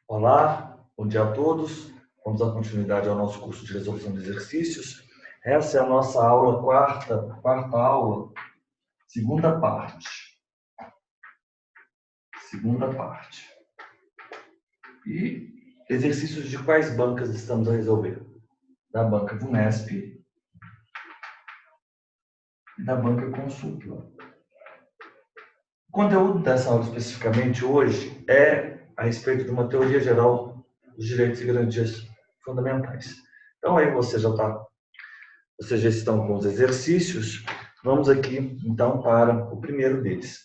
Olá, bom dia a todos. Vamos dar continuidade ao nosso curso de resolução de exercícios. Essa é a nossa aula quarta aula, segunda parte. E exercícios de quais bancas estamos a resolver? Da banca VUNESP e da banca Consupla. O conteúdo dessa aula especificamente hoje é a respeito de uma teoria geral dos direitos e garantias fundamentais. Então aí vocês já estão com os exercícios. Vamos aqui então para o primeiro deles.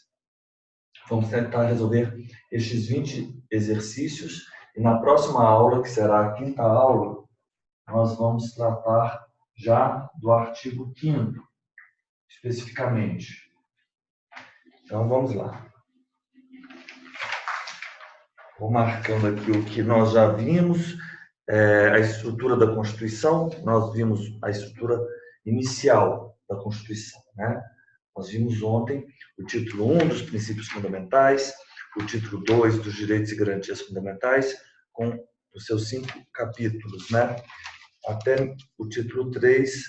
Vamos tentar resolver estes 20 exercícios e na próxima aula, que será a quinta aula, nós vamos tratar já do artigo 5º, especificamente. Então vamos lá. Vou marcando aqui o que nós já vimos, a estrutura da Constituição. Nós vimos a estrutura inicial da Constituição, né? Nós vimos ontem o título 1 dos princípios fundamentais, o título 2 dos direitos e garantias fundamentais, com os seus 5 capítulos, né? Até o título 3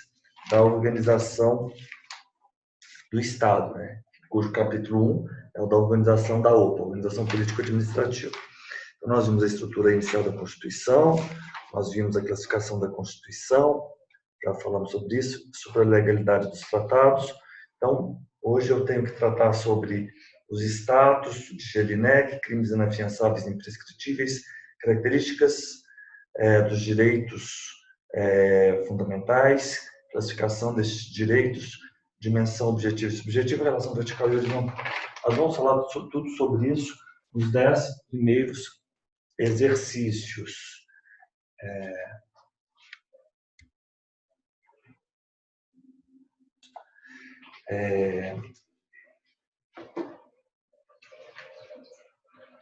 da organização do Estado, né? Cujo capítulo 1 é o da organização da OPA, Organização Político-Administrativa. Então, nós vimos a estrutura inicial da Constituição, nós vimos a classificação da Constituição, já falamos sobre isso, sobre a legalidade dos tratados. Então, hoje eu tenho que tratar sobre os status de Jelinek, crimes inafiançáveis e imprescritíveis, características dos direitos fundamentais, classificação desses direitos, dimensão objetiva e subjetiva, relação vertical e horizontal. Nós vamos falar tudo sobre isso nos 10 primeiros exercícios.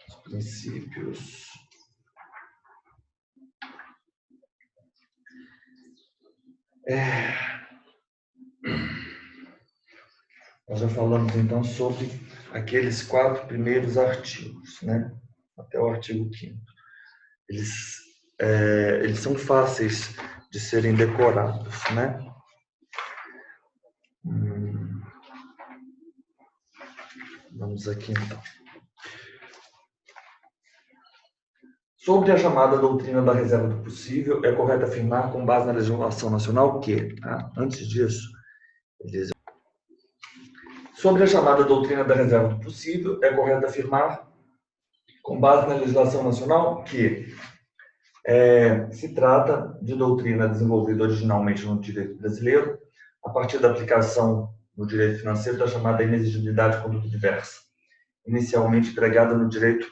Os princípios. Nós já falamos então sobre aqueles 4 primeiros artigos, né? Até o artigo 5º. Eles são fáceis de serem decorados, né? Vamos aqui então. Sobre a chamada doutrina da reserva do possível, é correto afirmar, com base na legislação nacional, que, antes disso, sobre a chamada doutrina da reserva do possível, é correto afirmar, com base na legislação nacional, que se trata de doutrina desenvolvida originalmente no direito brasileiro, a partir da aplicação no direito financeiro da chamada inexigibilidade de conduta diversa, inicialmente empregada no direito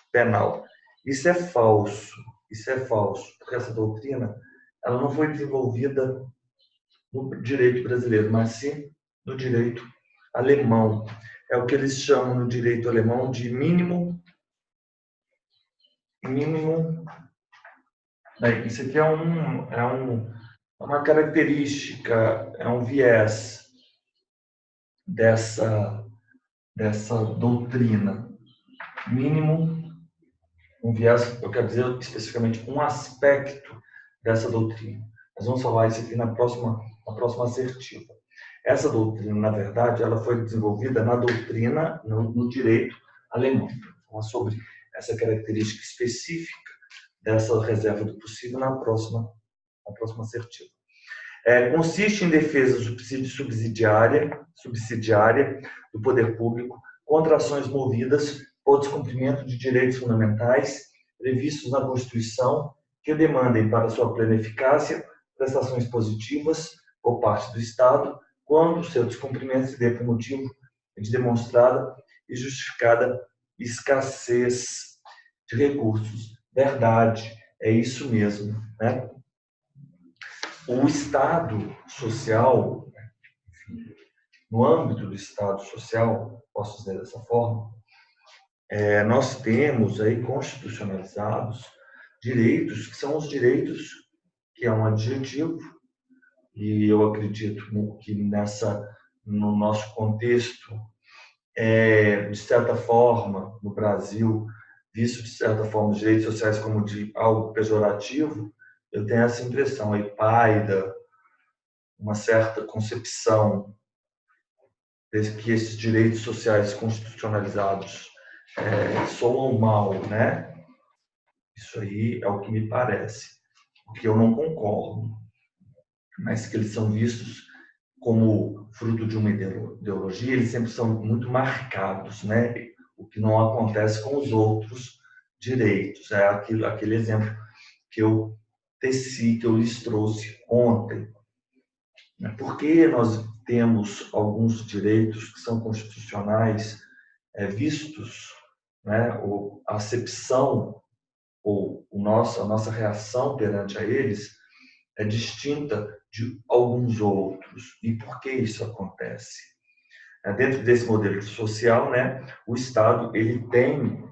penal. Isso é falso, porque essa doutrina ela não foi desenvolvida no direito brasileiro, mas sim no direito alemão. É o que eles chamam no direito alemão de mínimo. Isso aqui é uma característica, é um viés dessa doutrina. Mínimo, um viés, eu quero dizer especificamente um aspecto dessa doutrina. Nós vamos falar isso aqui na próxima assertiva. Essa doutrina, na verdade, ela foi desenvolvida na doutrina, no direito alemão. Então, sobre essa característica específica dessa reserva do possível na próxima assertiva. Consiste em defesa subsidiária do poder público contra ações movidas por descumprimento de direitos fundamentais previstos na Constituição que demandem para sua plena eficácia prestações positivas por parte do Estado quando seu descumprimento se dê por motivo de demonstrada e justificada escassez de recursos. Verdade, é isso mesmo, né? O Estado social, no âmbito do Estado social, posso dizer dessa forma, nós temos aí constitucionalizados direitos que são os direitos, que é um adjetivo, e eu acredito que no nosso contexto, de certa forma, no Brasil, visto, de certa forma, os direitos sociais como de algo pejorativo, eu tenho essa impressão aí, paida, uma certa concepção de que esses direitos sociais constitucionalizados soam mal, né? Isso aí é o que me parece, o que eu não concordo, mas que eles são vistos como fruto de uma ideologia, eles sempre são muito marcados, né? O que não acontece com os outros direitos. É aquele exemplo que eu teci, que eu lhes trouxe ontem. Por que nós temos alguns direitos que são constitucionais vistos, né? Ou a acepção ou a nossa reação perante a eles é distinta de alguns outros. E por que isso acontece? Dentro desse modelo social, né, o Estado ele tem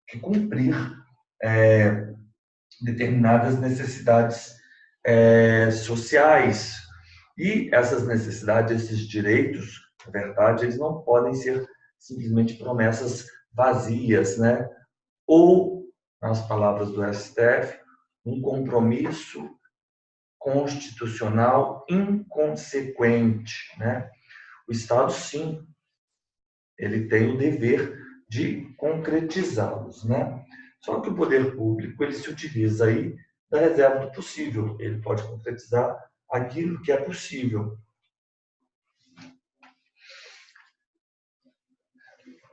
que cumprir determinadas necessidades sociais. E essas necessidades, esses direitos, na verdade, eles não podem ser simplesmente promessas vazias, né? Ou, nas palavras do STF, um compromisso constitucional inconsequente, né? O Estado, sim, ele tem o dever de concretizá-los, né? Só que o poder público, ele se utiliza aí da reserva do possível. Ele pode concretizar aquilo que é possível.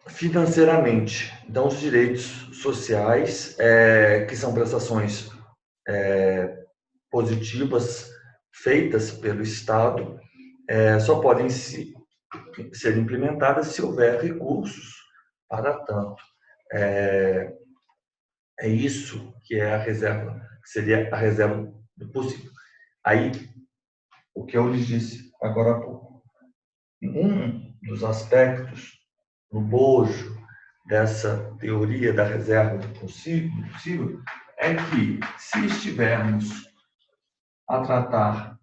Financeiramente, então, os direitos sociais, que são prestações positivas feitas pelo Estado, só podem ser implementadas se houver recursos para tanto. É isso que é a reserva, que seria a reserva do possível. Aí, o que eu lhes disse agora há pouco, um dos aspectos no bojo dessa teoria da reserva do possível é que, se estivermos a tratar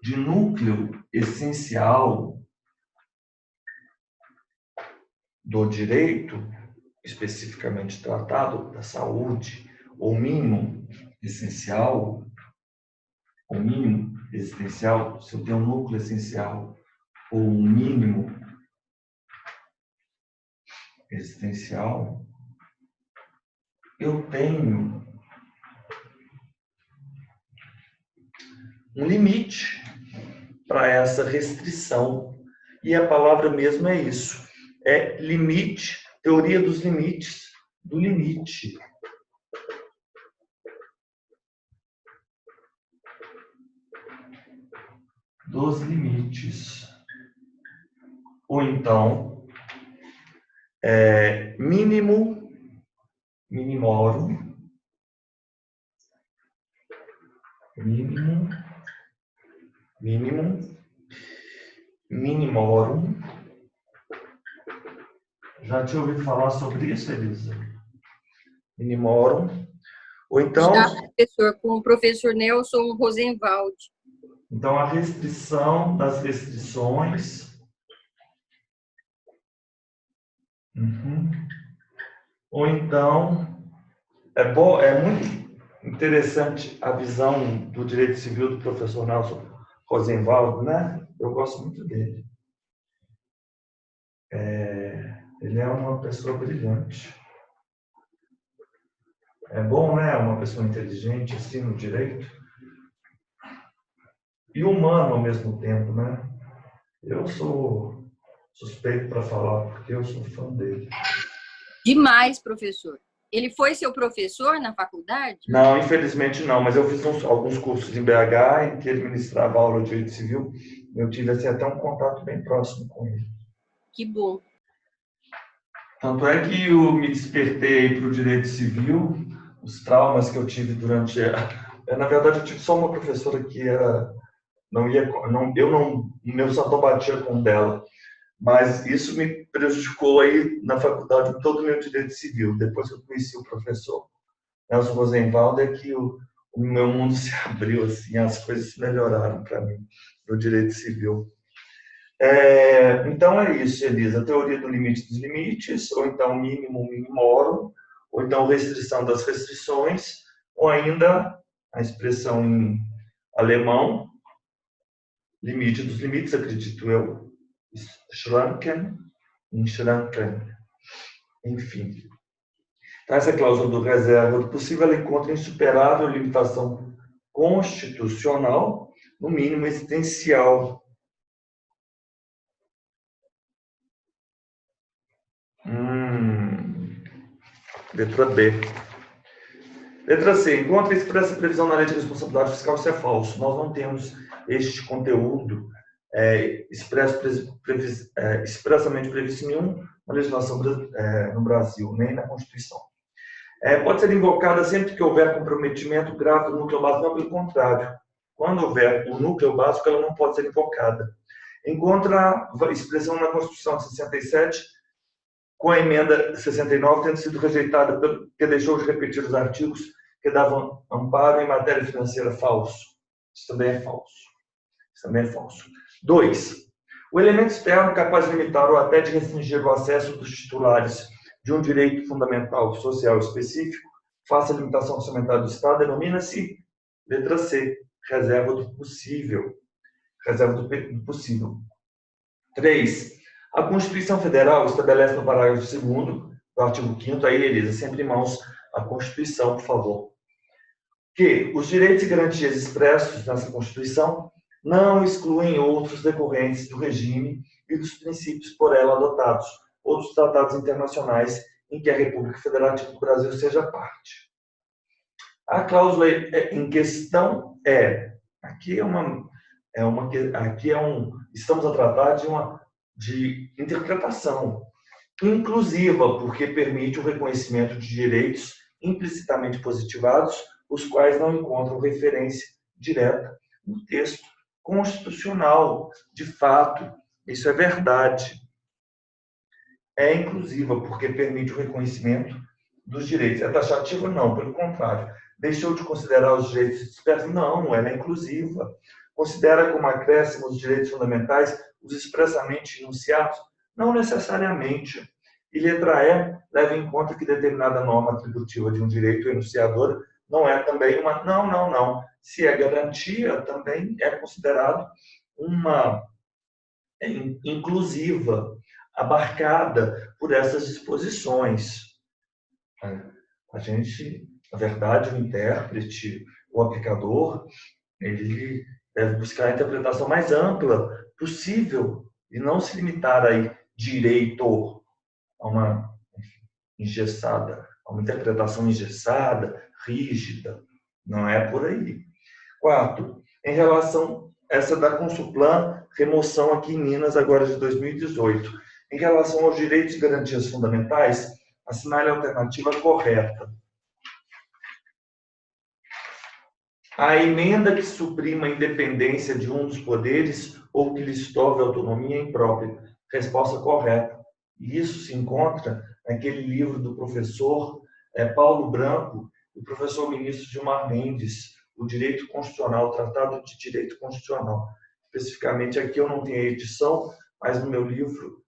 de núcleo essencial do direito, especificamente tratado da saúde, ou mínimo essencial, ou mínimo existencial, se eu tenho um núcleo essencial ou um mínimo existencial, eu tenho um limite para essa restrição. E a palavra mesmo é isso. É limite, teoria dos limites, do limite. Dos limites. Ou então, mínimo, minimorum, mínimo, minimorum. Já te ouvi falar sobre isso, Elisa? Minimorum. Ou então... Já, professor, com o professor Nelson Rosenwald. Então, a restrição das restrições. Ou então, é muito interessante a visão do direito civil do professor Nelson Rosenwald, né? Eu gosto muito dele. Ele é uma pessoa brilhante. É bom, né? Uma pessoa inteligente, assim, no direito. E humano ao mesmo tempo, né? Eu sou suspeito para falar, porque eu sou fã dele. Demais, professor. Ele foi seu professor na faculdade? Não, infelizmente não, mas eu fiz alguns cursos em BH em que ele ministrava aula de direito civil. Eu tive assim, até um contato bem próximo com ele. Que bom. Tanto é que eu me despertei para o direito civil, os traumas que eu tive durante... Na verdade, eu tive só uma professora que era... meu santo batia com dela. Mas isso me prejudicou aí na faculdade todo o meu direito civil. Depois que eu conheci o professor Nelson Rosenwald, é que o meu mundo se abriu, assim, as coisas melhoraram para mim, no direito civil. Então é isso, Elisa, a teoria do limite dos limites, ou então mínimo minimorum, ou então restrição das restrições, ou ainda a expressão em alemão, limite dos limites, acredito eu, Schranken, Schranken, enfim. Então, essa cláusula do reserva do possível ela encontra insuperável limitação constitucional, no mínimo existencial. Letra B. Letra C. Encontra expressa previsão na lei de responsabilidade fiscal, isso é falso. Nós não temos este conteúdo expressamente previsto em nenhuma legislação no Brasil, nem na Constituição. Pode ser invocada sempre que houver comprometimento grave do núcleo básico, não, pelo contrário. Quando houver o núcleo básico, ela não pode ser invocada. Encontra expressão na Constituição de 67, com a emenda 69 tendo sido rejeitada, que deixou de repetir os artigos que davam amparo em matéria financeira. Falso. Isso também é falso. Isso também é falso. 2. O elemento externo capaz de limitar ou até de restringir o acesso dos titulares de um direito fundamental social específico, face à limitação orçamentária do Estado, denomina-se, letra C, reserva do possível. Reserva do possível. 3. A Constituição Federal estabelece no parágrafo 2º do artigo 5º, aí, Elisa, sempre em mãos a Constituição, por favor, que os direitos e garantias expressos nessa Constituição não excluem outros decorrentes do regime e dos princípios por ela adotados, ou dos tratados internacionais em que a República Federativa do Brasil seja parte. A cláusula em questão estamos a tratar de interpretação inclusiva, porque permite o reconhecimento de direitos implicitamente positivados, os quais não encontram referência direta no texto constitucional. De fato, isso é verdade. É inclusiva, porque permite o reconhecimento dos direitos. É taxativa? Não, pelo contrário. Deixou de considerar os direitos dispersos? Não, ela é inclusiva. Considera como acréscimo os direitos fundamentais os expressamente enunciados? Não necessariamente. E letra E leva em conta que determinada norma atributiva de um direito enunciador não é também uma... Não. Se é garantia, também é considerado uma inclusiva, abarcada por essas disposições. Na verdade, o intérprete, o aplicador, ele deve buscar a interpretação mais ampla possível e não se limitar aí direito a uma engessada, a uma interpretação engessada, rígida. Não é por aí. 4. Em relação essa da Consulplan, remoção aqui em Minas, agora de 2018. Em relação aos direitos e garantias fundamentais, assinale a alternativa correta. A emenda que suprima a independência de um dos poderes ou que lhes torne autonomia imprópria. Resposta correta. E isso se encontra naquele livro do professor Paulo Branco e o professor ministro Gilmar Mendes, o Direito Constitucional, o Tratado de Direito Constitucional. Especificamente aqui eu não tenho a edição, mas no meu livro,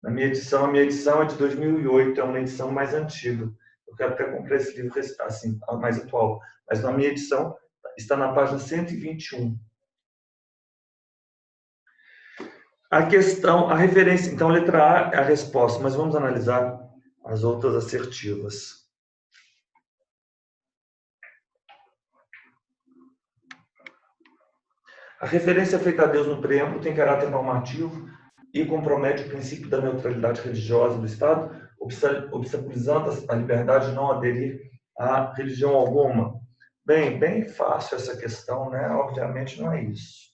a minha edição é de 2008, é uma edição mais antiga. Eu quero até comprar esse livro assim, mais atual. Mas na minha edição está na página 121. A questão, a referência, então, letra A é a resposta, mas vamos analisar as outras assertivas. A referência feita a Deus no preâmbulo tem caráter normativo e compromete o princípio da neutralidade religiosa do Estado, obstaculizando a liberdade de não aderir a religião alguma. Bem fácil essa questão, né? Obviamente não é isso.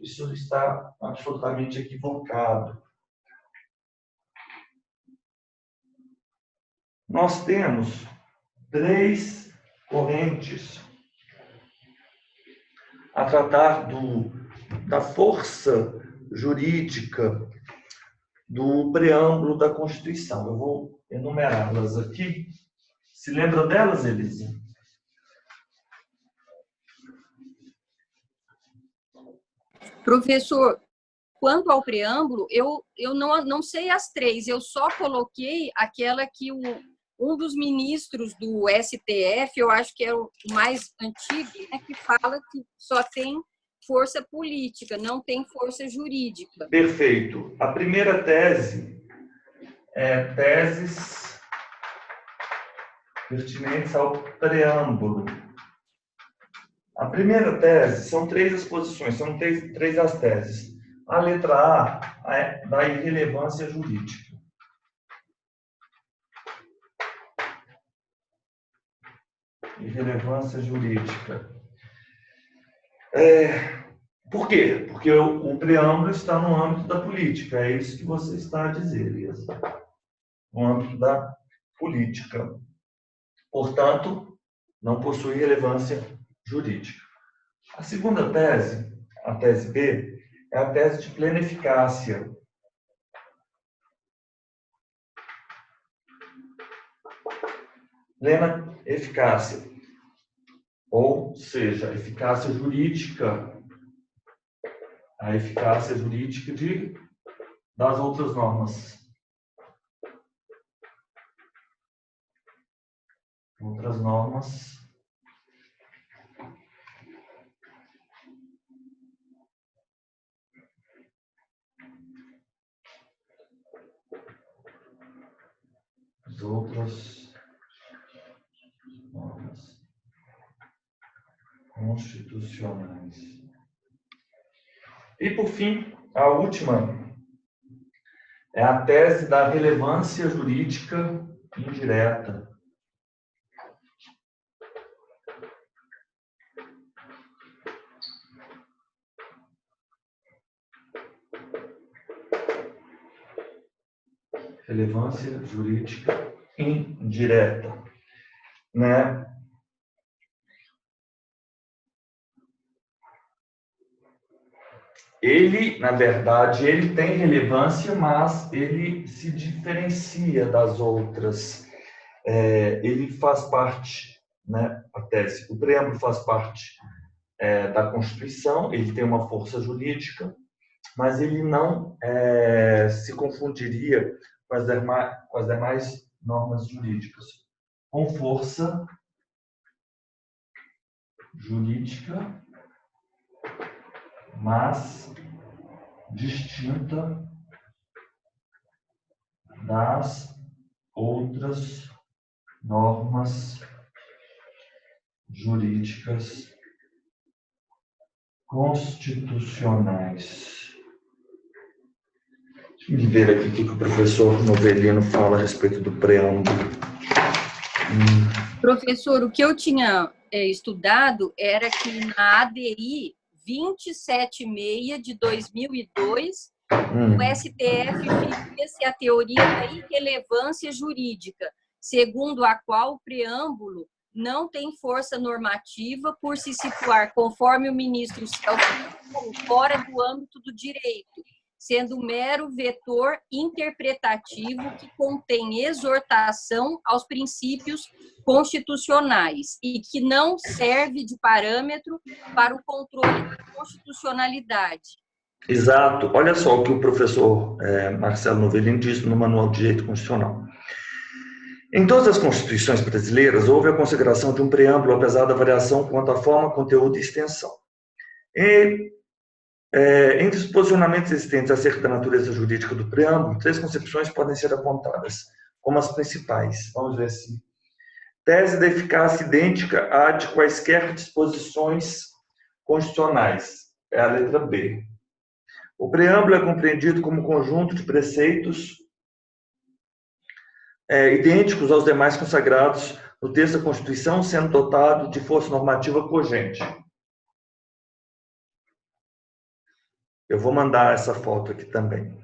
Isso está absolutamente equivocado. Nós temos 3 correntes a tratar da força jurídica do preâmbulo da Constituição. Eu vou enumerá-las aqui. Se lembra delas, Elisa? Professor, quanto ao preâmbulo, eu não sei as 3, eu só coloquei aquela que o um dos ministros do STF, eu acho que é o mais antigo, né, que fala que só tem força política, não tem força jurídica. Perfeito. A primeira tese é teses pertinentes ao preâmbulo. A primeira tese, são 3 exposições, são 3 as teses. A letra A é da irrelevância jurídica. Irrelevância jurídica. Por quê? Porque o preâmbulo está no âmbito da política, é isso que você está a dizer, Elisa. No âmbito da política. Portanto, não possui relevância jurídica. A segunda tese, a tese B, é a tese de plena eficácia. Plena eficácia, ou seja, eficácia jurídica, a eficácia jurídica das outras normas. Outras normas as outras normas constitucionais. E, por fim, a última é a tese da relevância jurídica indireta. Relevância jurídica indireta, né? Ele, na verdade, ele tem relevância, mas ele se diferencia das outras. Ele faz parte, né, a tese, o preâmbulo faz parte da Constituição, ele tem uma força jurídica, mas ele não se confundiria com as demais normas jurídicas, com força jurídica, mas distinta das outras normas jurídicas constitucionais. Deixa eu ver aqui o que o professor Novelino fala a respeito do preâmbulo. Professor, o que eu tinha estudado era que na ADI 276 de 2002, o STF fez-se a teoria da irrelevância jurídica, segundo a qual o preâmbulo não tem força normativa por se situar, conforme o ministro Celso, fora do âmbito do direito, sendo mero vetor interpretativo que contém exortação aos princípios constitucionais e que não serve de parâmetro para o controle da constitucionalidade. Exato. Olha só o que o professor Marcelo Novelino diz no Manual de Direito Constitucional. Em todas as constituições brasileiras, houve a consagração de um preâmbulo, apesar da variação quanto à forma, conteúdo e extensão. Entre os posicionamentos existentes acerca da natureza jurídica do preâmbulo, 3 concepções podem ser apontadas como as principais. Vamos ver se... Tese da eficácia idêntica à de quaisquer disposições constitucionais. É a letra B. O preâmbulo é compreendido como conjunto de preceitos idênticos aos demais consagrados no texto da Constituição, sendo dotado de força normativa cogente. Eu vou mandar essa foto aqui também.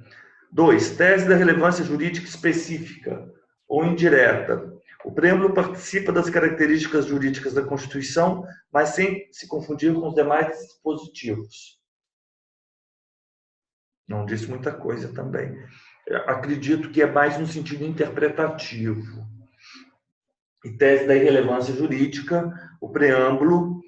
2. Tese da relevância jurídica específica ou indireta. O preâmbulo participa das características jurídicas da Constituição, mas sem se confundir com os demais dispositivos. Não disse muita coisa também. Acredito que é mais no sentido interpretativo. E tese da irrelevância jurídica, o preâmbulo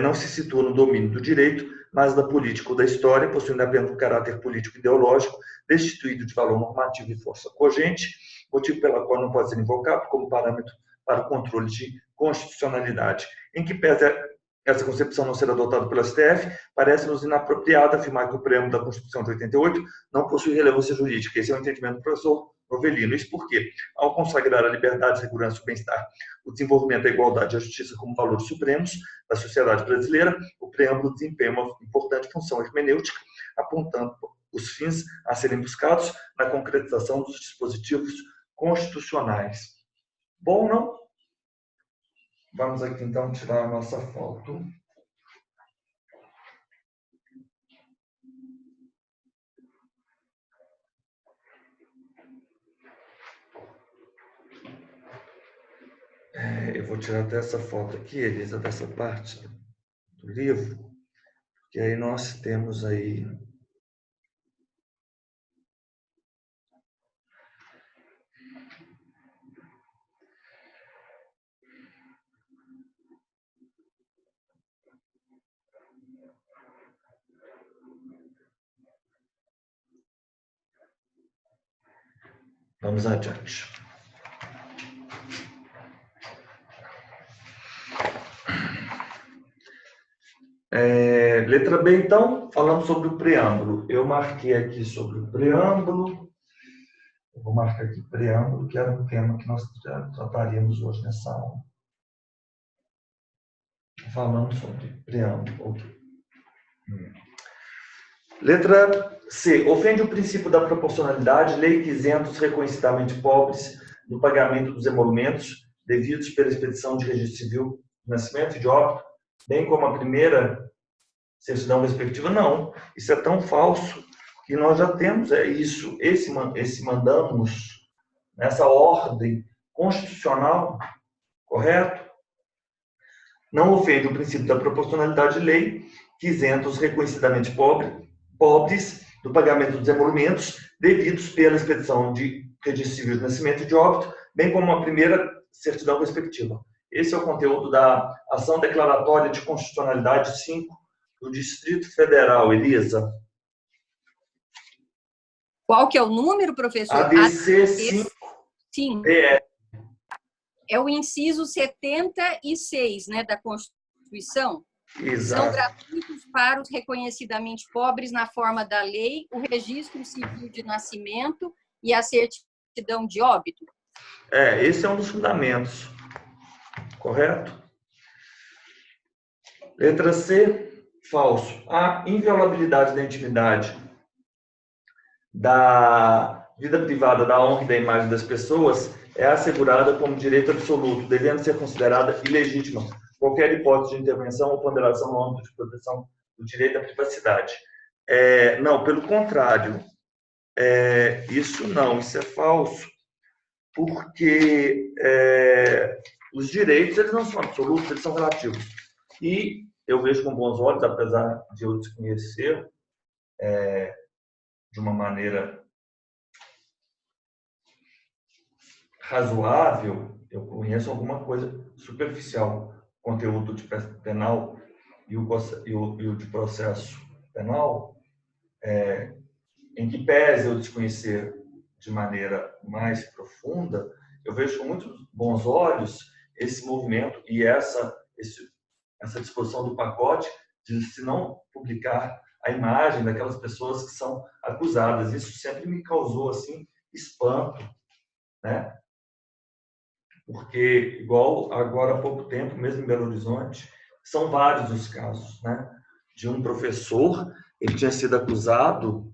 não se situa no domínio do direito, mas da política ou da história, possuindo apenas um caráter político ideológico, destituído de valor normativo e força cogente, motivo pelo qual não pode ser invocado como parâmetro para o controle de constitucionalidade. Em que pese essa concepção não ser adotada pelo STF, parece-nos inapropriado afirmar que o preâmbulo da Constituição de 88 não possui relevância jurídica. Esse é o entendimento do professor Novelino. Isso porque, ao consagrar a liberdade, a segurança, o bem-estar, o desenvolvimento, a igualdade e a justiça como valores supremos da sociedade brasileira, o preâmbulo desempenha uma importante função hermenêutica, apontando os fins a serem buscados na concretização dos dispositivos constitucionais. Bom, não? Vamos aqui, então, tirar a nossa foto. Eu vou tirar até essa foto aqui, Elisa, dessa parte do livro, porque aí nós temos aí... Vamos adiante. Letra B, então, falando sobre o preâmbulo. Eu marquei aqui sobre o preâmbulo. Eu vou marcar aqui preâmbulo, que era um tema que nós trataríamos hoje nessa aula. Falando sobre preâmbulo. Letra C. Ofende o princípio da proporcionalidade, lei que isenta os reconhecidamente pobres do pagamento dos emolumentos devidos pela expedição de registro civil de nascimento e de óbito, bem como a primeira certidão respectiva. Não, isso é tão falso que nós já temos esse mandamos nessa ordem constitucional, correto? Não ofende o princípio da proporcionalidade de lei que isenta os reconhecidamente pobres do pagamento dos emolumentos devidos pela expedição de registro civil de nascimento e de óbito, bem como a primeira certidão respectiva. Esse é o conteúdo da ação declaratória de constitucionalidade 5 do Distrito Federal, Elisa. Qual que é o número, professor? ADC 5. Sim. É o inciso 76, né, da Constituição. Exato. São gratuitos para os reconhecidamente pobres na forma da lei, o registro civil de nascimento e a certidão de óbito. Esse é um dos fundamentos. Correto? Letra C, falso. A inviolabilidade da intimidade, da vida privada, da honra e da imagem das pessoas é assegurada como direito absoluto, devendo ser considerada ilegítima qualquer hipótese de intervenção ou ponderação no âmbito de proteção do direito à privacidade. Não, pelo contrário. Isso é falso, porque os direitos eles não são absolutos, eles são relativos. E eu vejo com bons olhos, apesar de eu desconhecer de uma maneira razoável, eu conheço alguma coisa superficial, conteúdo de penal e o de processo penal, em que pese eu desconhecer de maneira mais profunda, eu vejo com muitos bons olhos esse movimento e essa disposição do pacote de se não publicar a imagem daquelas pessoas que são acusadas. Isso sempre me causou assim espanto, né? Porque, igual agora há pouco tempo, mesmo em Belo Horizonte, são vários os casos, né? De um professor, ele tinha sido acusado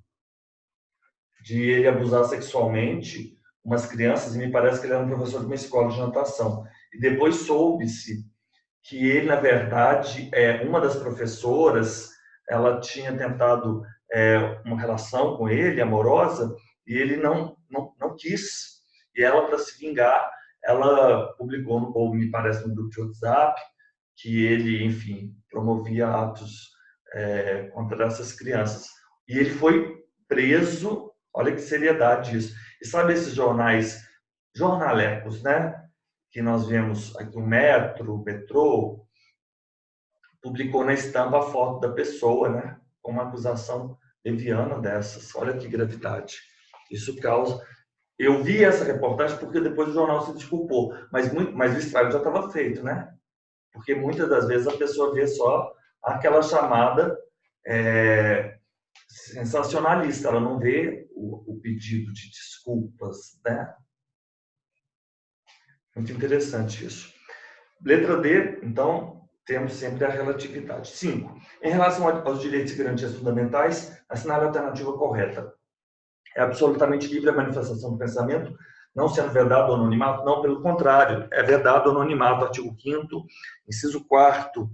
de ele abusar sexualmente umas crianças, e me parece que ele era um professor de uma escola de natação. E depois soube-se que ele, na verdade, uma das professoras, ela tinha tentado uma relação com ele, amorosa, e ele não quis. E ela, para se vingar, ela publicou, ou me parece, no grupo de WhatsApp, que ele, enfim, promovia atos contra essas crianças. E ele foi preso, olha que seriedade isso. E sabe esses jornalecos, né? Que nós vemos aqui, o Metro, o Metrô, publicou na estampa a foto da pessoa, né? Com uma acusação leviana dessas. Olha que gravidade. Isso causa... eu vi essa reportagem porque depois o jornal se desculpou, mas o estrago já estava feito, né? Porque muitas das vezes a pessoa vê só aquela chamada sensacionalista, ela não vê o pedido de desculpas, né? Muito interessante isso. Letra D, então, temos sempre a relatividade. 5. Em relação aos direitos e garantias fundamentais, assinale a alternativa correta. É absolutamente livre a manifestação do pensamento, não sendo vedado o anonimato? Não, pelo contrário, é vedado o anonimato. Artigo 5º, inciso 4º.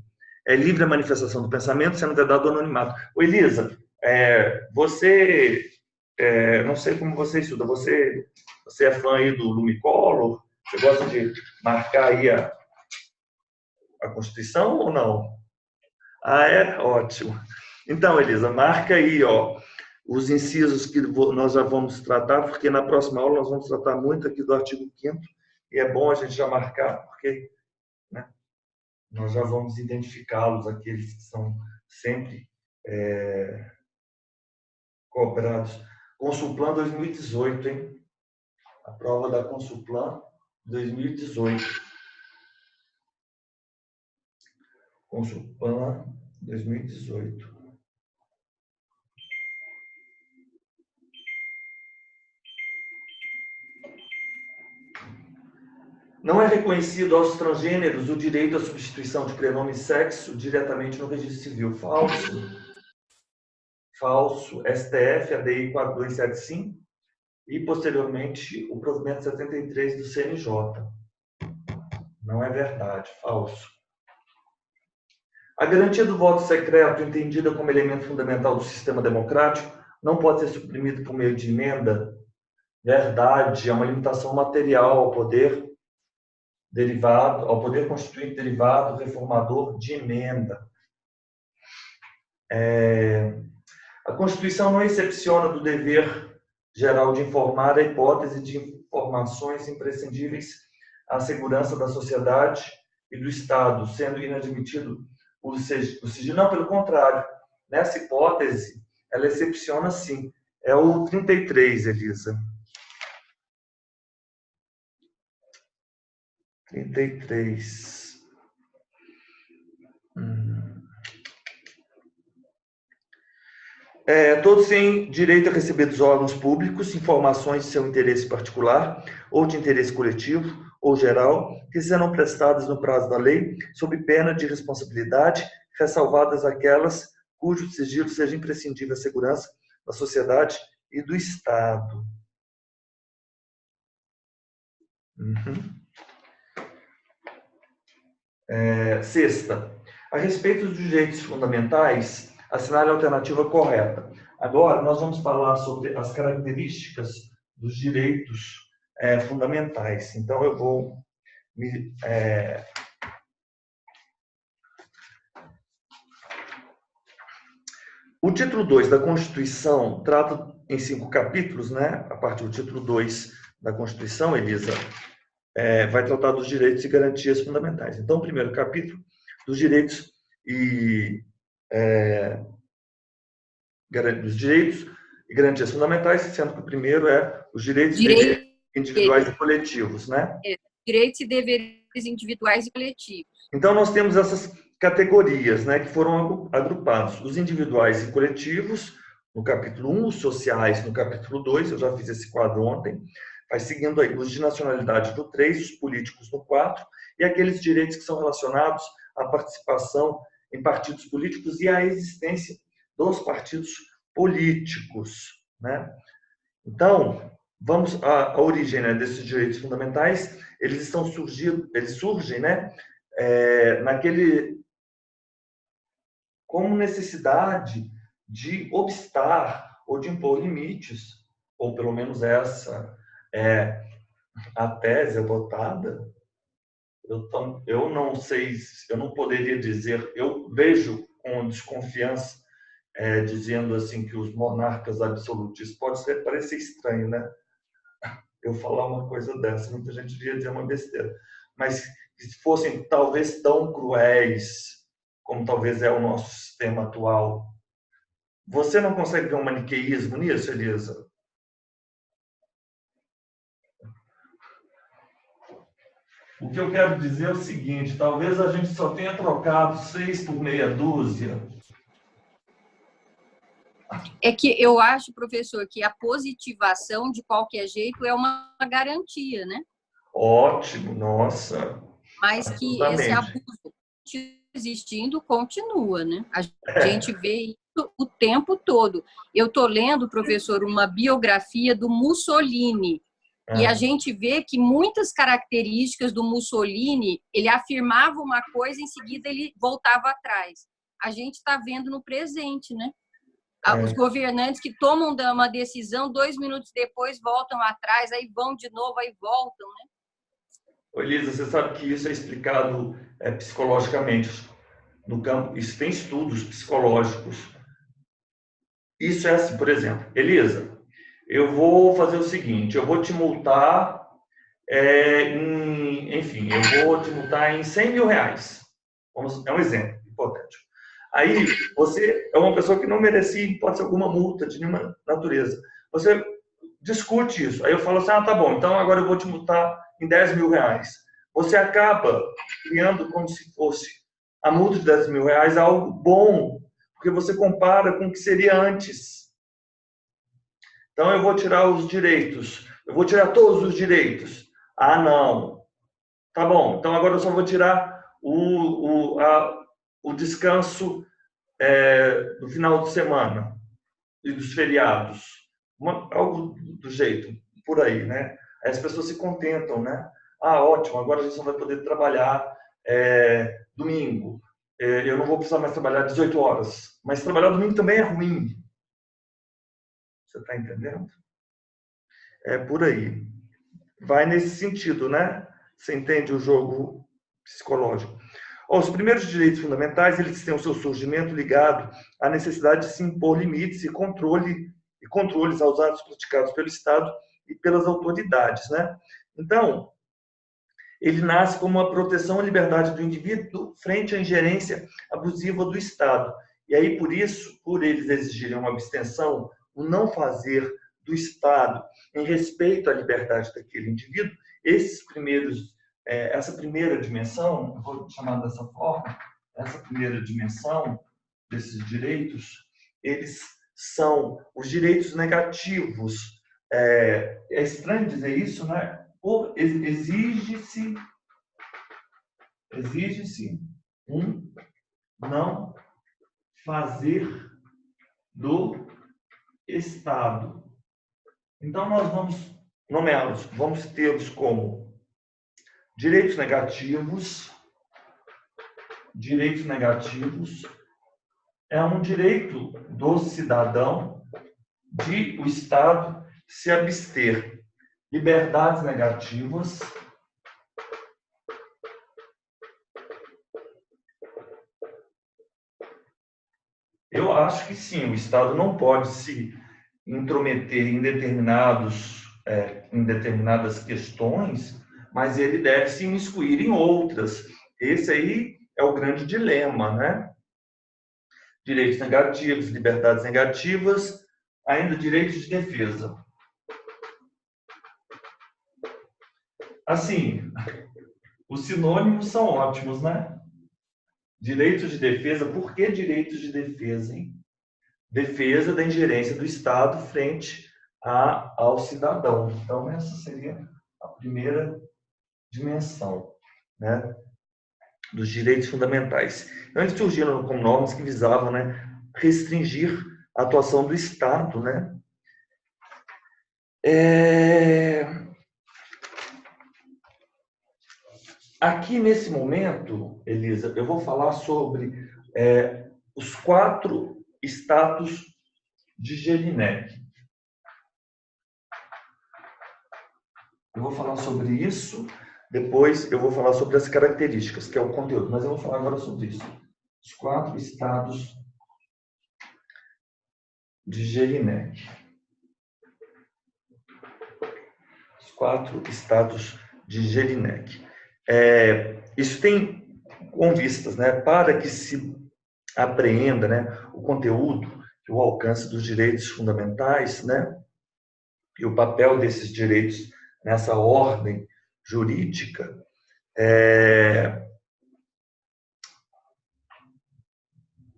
É livre a manifestação do pensamento, sendo vedado o anonimato. Ô, Elisa, você, não sei como você estuda, você é fã aí do Lumicolor? Você gosta de marcar aí a Constituição ou não? Ah, é? Ótimo. Então, Elisa, marca aí, ó, os incisos que nós já vamos tratar, porque na próxima aula nós vamos tratar muito aqui do artigo 5º, e é bom a gente já marcar, porque, né, nós já vamos identificá-los, aqueles que são sempre cobrados. Consulplan 2018, hein? A prova da Consulplan 2018. Consulplan 2018. Não é reconhecido aos transgêneros o direito à substituição de prenome e sexo diretamente no registro civil. Falso. Falso. STF, ADI 4275 e, posteriormente, o provimento 73 do CNJ. Não é verdade. Falso. A garantia do voto secreto, entendida como elemento fundamental do sistema democrático, não pode ser suprimida por meio de emenda. Verdade. É uma limitação material ao poder derivado, ao poder constituinte derivado reformador de emenda. A Constituição não excepciona do dever geral de informar a hipótese de informações imprescindíveis à segurança da sociedade e do Estado, sendo inadmitido o sigilo. Não, pelo contrário. Nessa hipótese, ela excepciona sim. É o 33, Elisa. 33. Todos têm direito a receber dos órgãos públicos informações de seu interesse particular ou de interesse coletivo ou geral, que serão prestadas no prazo da lei, sob pena de responsabilidade, ressalvadas aquelas cujo sigilo seja imprescindível à segurança da sociedade e do Estado. Sexta, a respeito dos direitos fundamentais, assinale a alternativa correta. Agora, nós vamos falar sobre as características dos direitos fundamentais. Então, eu vou O título 2 da Constituição trata em 5 capítulos, né? A partir do título 2 da Constituição, Elisa, vai tratar dos direitos e garantias fundamentais. Então, o primeiro capítulo, dos direitos e garantias fundamentais, sendo que o primeiro é os direitos e deveres individuais e coletivos, né? Direitos e deveres individuais e coletivos. Então, nós temos essas categorias, né, que foram agrupados. Os individuais e coletivos, no capítulo 1, os sociais no capítulo 2, eu já fiz esse quadro ontem, vai seguindo aí os de nacionalidade no 3, os políticos no 4, e aqueles direitos que são relacionados à participação em partidos políticos e à existência dos partidos políticos, né? Então, vamos à origem, né, desses direitos fundamentais. Eles surgem, né, como necessidade de obstar ou de impor limites, ou pelo menos essa é a tese adotada. Eu não sei, eu não poderia dizer, eu vejo com desconfiança dizendo assim que os monarcas absolutistas, pode parecer estranho, né? Eu falar uma coisa dessa, muita gente iria dizer uma besteira, mas se fossem talvez tão cruéis como talvez é o nosso sistema atual. Você não consegue ver um maniqueísmo nisso, Elisa? O que eu quero dizer é o seguinte, talvez a gente só tenha trocado 6 por meia dúzia. É que eu acho, professor, que a positivação, de qualquer jeito, é uma garantia, né? Ótimo, nossa. Mas que esse Absolutamente. abuso existindo continua, né? A gente vê isso o tempo todo. Eu estou lendo, professor, uma biografia do Mussolini, e a gente vê que muitas características do Mussolini, ele afirmava uma coisa, em seguida ele voltava atrás. A gente está vendo no presente, né? Os governantes que tomam uma decisão, 2 minutos depois voltam atrás, aí vão de novo, aí voltam, né? Elisa, você sabe que isso é explicado psicologicamente no campo, isso tem estudos psicológicos. Isso é assim, por exemplo, Elisa, eu vou fazer o seguinte, eu vou te multar, enfim, eu vou te multar em 100 mil reais. É um exemplo hipotético. Aí, você é uma pessoa que não merecia, pode ser alguma multa de nenhuma natureza. Você discute isso. Aí eu falo assim, tá bom, então agora eu vou te multar em 10 mil reais. Você acaba criando como se fosse a multa de 10 mil reais algo bom, porque você compara com o que seria antes. Então eu vou tirar os direitos, eu vou tirar todos os direitos. Ah, não. Tá bom, então agora eu só vou tirar o descanso do final de semana e dos feriados. Algo do jeito, por aí, né? Aí as pessoas se contentam, né? Ah, ótimo, agora a gente só vai poder trabalhar domingo. Eu não vou precisar mais trabalhar 18 horas. Mas trabalhar domingo também é ruim. Você está entendendo? É por aí. Vai nesse sentido, né? Você entende o jogo psicológico. Os primeiros direitos fundamentais, eles têm o seu surgimento ligado à necessidade de se impor limites e controles aos atos praticados pelo Estado e pelas autoridades, né? Então, ele nasce como uma proteção à liberdade do indivíduo frente à ingerência abusiva do Estado. E aí, por isso, por eles exigirem uma abstenção, o não fazer do Estado em respeito à liberdade daquele indivíduo, essa primeira dimensão, eu vou chamar dessa forma, essa primeira dimensão desses direitos, eles são os direitos negativos. É estranho dizer isso, né? Exige-se um não fazer do Estado. Então, nós vamos nomeá-los, vamos tê-los como direitos negativos. Direitos negativos é um direito do cidadão de o Estado se abster. Liberdades negativas eu acho que sim, o Estado não pode se intrometer em determinadas questões, mas ele deve se imiscuir em outras. Esse aí é o grande dilema, né? Direitos negativos, liberdades negativas, ainda direitos de defesa. Assim, os sinônimos são ótimos, né? Direitos de defesa, por que direitos de defesa, hein? Defesa da ingerência do Estado frente ao cidadão. Então, essa seria a primeira dimensão, né, dos direitos fundamentais. Antes surgiram como normas que visavam, né, restringir a atuação do Estado, né? Aqui, nesse momento, Elisa, eu vou falar sobre os 4 status de Jelinek. Eu vou falar sobre isso, depois eu vou falar sobre as características, que é o conteúdo, mas eu vou falar agora sobre isso. Os 4 estados de Jelinek. Os 4 estados de Jelinek. Isso tem com vistas, né, para que se apreenda, né, o conteúdo e o alcance dos direitos fundamentais, né, e o papel desses direitos nessa ordem jurídica,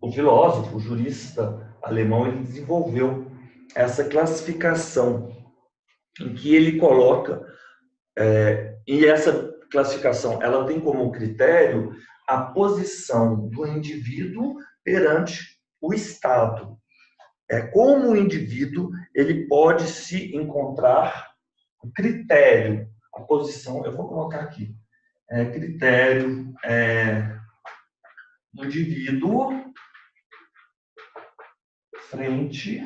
O filósofo, o jurista alemão, ele desenvolveu essa classificação em que ele coloca, e essa classificação ela tem como critério a posição do indivíduo perante o Estado. Como o indivíduo ele pode se encontrar, o critério, a posição, eu vou colocar aqui, critério do indivíduo frente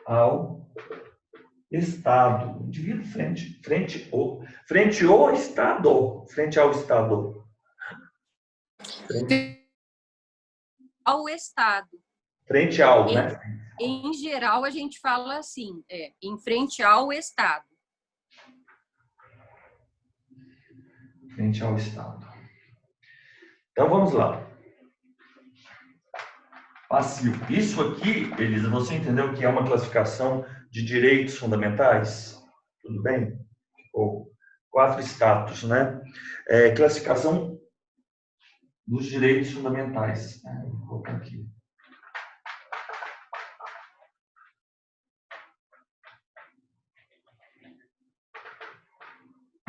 ao Estado. Indivíduo frente ao Estado. Frente ao Estado. Ao Estado. Frente ao, né? Em geral, a gente fala assim, em frente ao Estado. Frente ao Estado. Então, vamos lá. Passivo. Isso aqui, Elisa, você entendeu que é uma classificação de direitos fundamentais? Tudo bem? Ou 4 status, né? Classificação dos direitos fundamentais. Vou colocar aqui.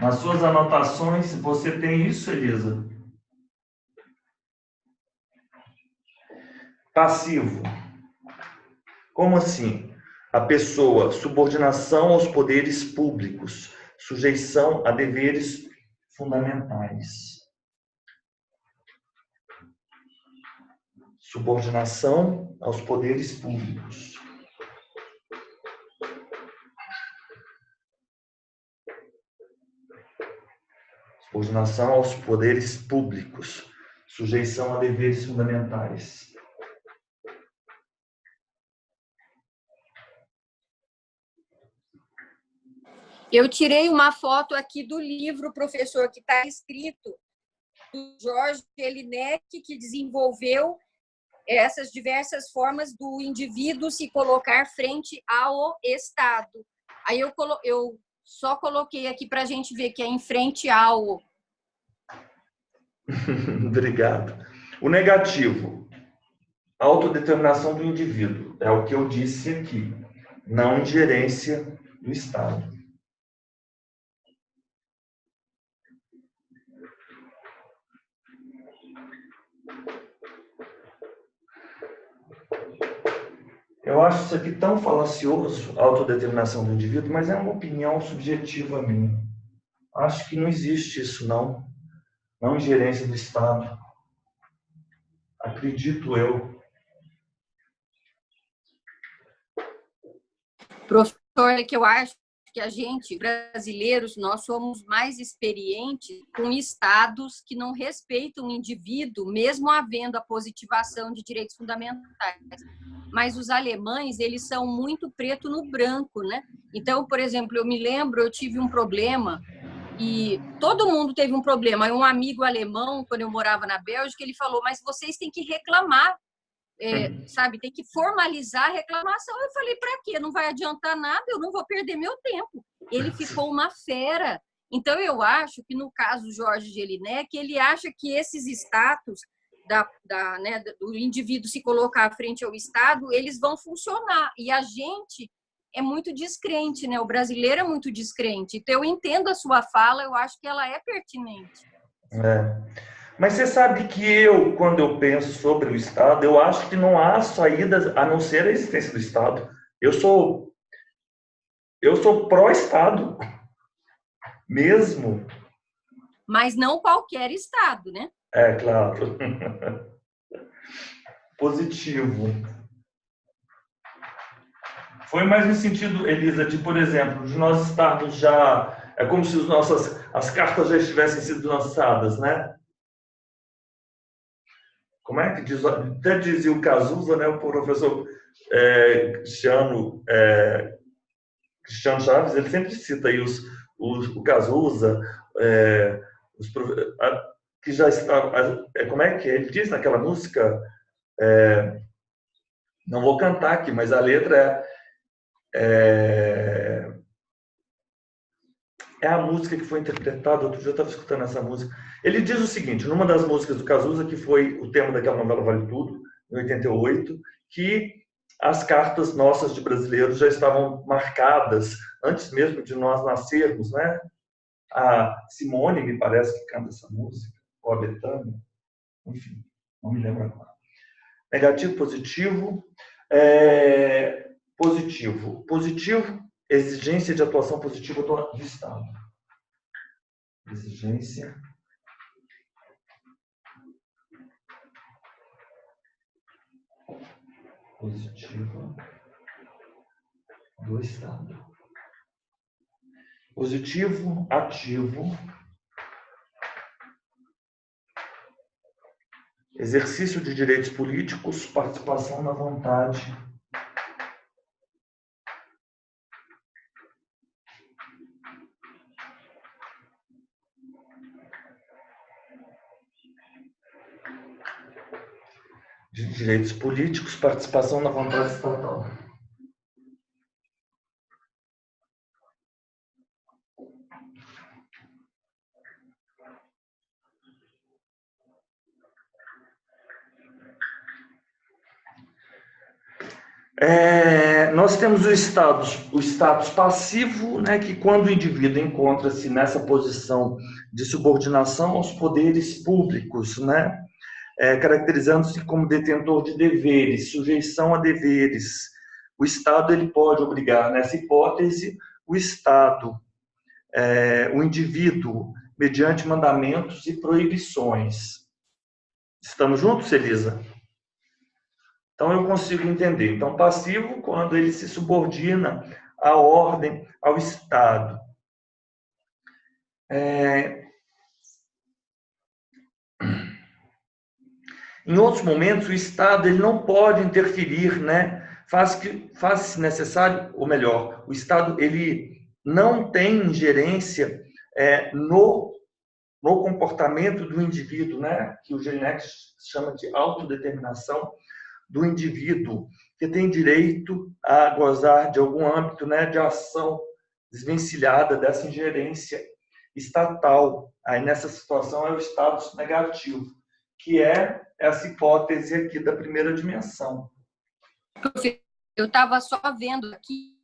Nas suas anotações, você tem isso, Elisa? Passivo. Como assim? A pessoa, subordinação aos poderes públicos, sujeição a deveres fundamentais. Subordinação aos poderes públicos. Subordinação aos poderes públicos, sujeição a deveres fundamentais. Eu tirei uma foto aqui do livro, professor, que está escrito do Jorge Jelinek, que desenvolveu essas diversas formas do indivíduo se colocar frente ao Estado. Aí eu só coloquei aqui para a gente ver que é em frente ao. Obrigado. O negativo, autodeterminação do indivíduo, é o que eu disse aqui, não ingerência do Estado. Eu acho isso aqui tão falacioso, a autodeterminação do indivíduo, mas é uma opinião subjetiva minha. Acho que não existe isso, não. Não ingerência do Estado. Acredito eu. Professor, é que eu acho que a gente, brasileiros, nós somos mais experientes com estados que não respeitam o indivíduo, mesmo havendo a positivação de direitos fundamentais. Mas os alemães, eles são muito preto no branco, né? Então, por exemplo, eu me lembro, eu tive um problema e todo mundo teve um problema. Um amigo alemão, quando eu morava na Bélgica, ele falou, mas vocês têm que reclamar, sabe? Tem que formalizar a reclamação. Eu falei, para quê? Não vai adiantar nada, eu não vou perder meu tempo. Ele ficou uma fera. Então, eu acho que, no caso Jorge Jelinek, ele acha que esses status né, do indivíduo se colocar frente ao Estado, eles vão funcionar. E a gente é muito descrente, né? O brasileiro é muito descrente. Então, eu entendo a sua fala, eu acho que ela é pertinente. Mas você sabe que quando eu penso sobre o Estado, eu acho que não há saída a não ser a existência do Estado. Eu sou pró-Estado, mesmo. Mas não qualquer Estado, né? Claro. Positivo. Foi mais no sentido, Elisa, de, por exemplo, de nós estarmos já... É como se as cartas já estivessem sido lançadas, né? Como é que diz? Até dizia o Cazuza, né? O professor Cristiano Chaves, ele sempre cita aí o Cazuza, que já está... Como é que ele diz naquela música? Não vou cantar aqui, mas a letra é a música que foi interpretada, outro dia eu estava escutando essa música. Ele diz o seguinte, numa das músicas do Cazuza, que foi o tema daquela novela Vale Tudo, em 88, que as cartas nossas de brasileiros já estavam marcadas, antes mesmo de nós nascermos, né? A Simone, me parece, que canta essa música, ou a Bethânia, enfim, não me lembro agora. Negativo, positivo. Positivo. Positivo, exigência de atuação positiva do Estado. Exigência positiva do Estado. Positivo, ativo. Exercício de direitos políticos, participação na vontade. De direitos políticos, participação na vontade estatal. Nós temos o status passivo, né, que quando o indivíduo encontra-se nessa posição de subordinação aos poderes públicos, né, caracterizando-se como detentor de deveres, sujeição a deveres. O Estado ele pode obrigar, nessa hipótese, o Estado, o indivíduo, mediante mandamentos e proibições. Estamos juntos, Elisa? Então, eu consigo entender. Então, passivo, quando ele se subordina à ordem, ao Estado. Em outros momentos, o Estado ele não pode interferir, né? Faz-se necessário, ou melhor, o Estado ele não tem ingerência no comportamento do indivíduo, né? Que o Jelinek chama de autodeterminação do indivíduo, que tem direito a gozar de algum âmbito, né, de ação desvencilhada dessa ingerência estatal. Aí, nessa situação, é o status negativo, que é essa hipótese aqui da primeira dimensão. Eu estava só vendo aqui,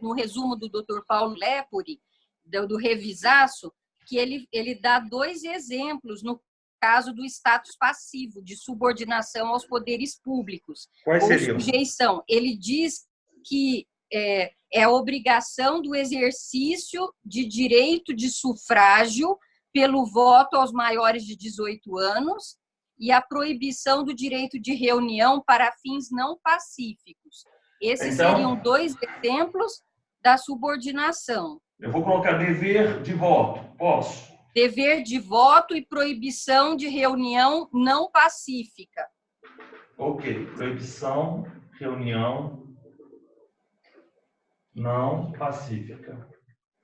no resumo do Dr. Paulo Lepori, do Revisaço, que ele dá 2 exemplos no caso do status passivo, de subordinação aos poderes públicos. Quais seriam? Sujeição. Ele diz que é a obrigação do exercício de direito de sufrágio pelo voto aos maiores de 18 anos e a proibição do direito de reunião para fins não pacíficos. Esses seriam 2 exemplos da subordinação. Eu vou colocar dever de voto. Posso? Dever de voto e proibição de reunião não pacífica. Ok. Proibição, reunião não pacífica.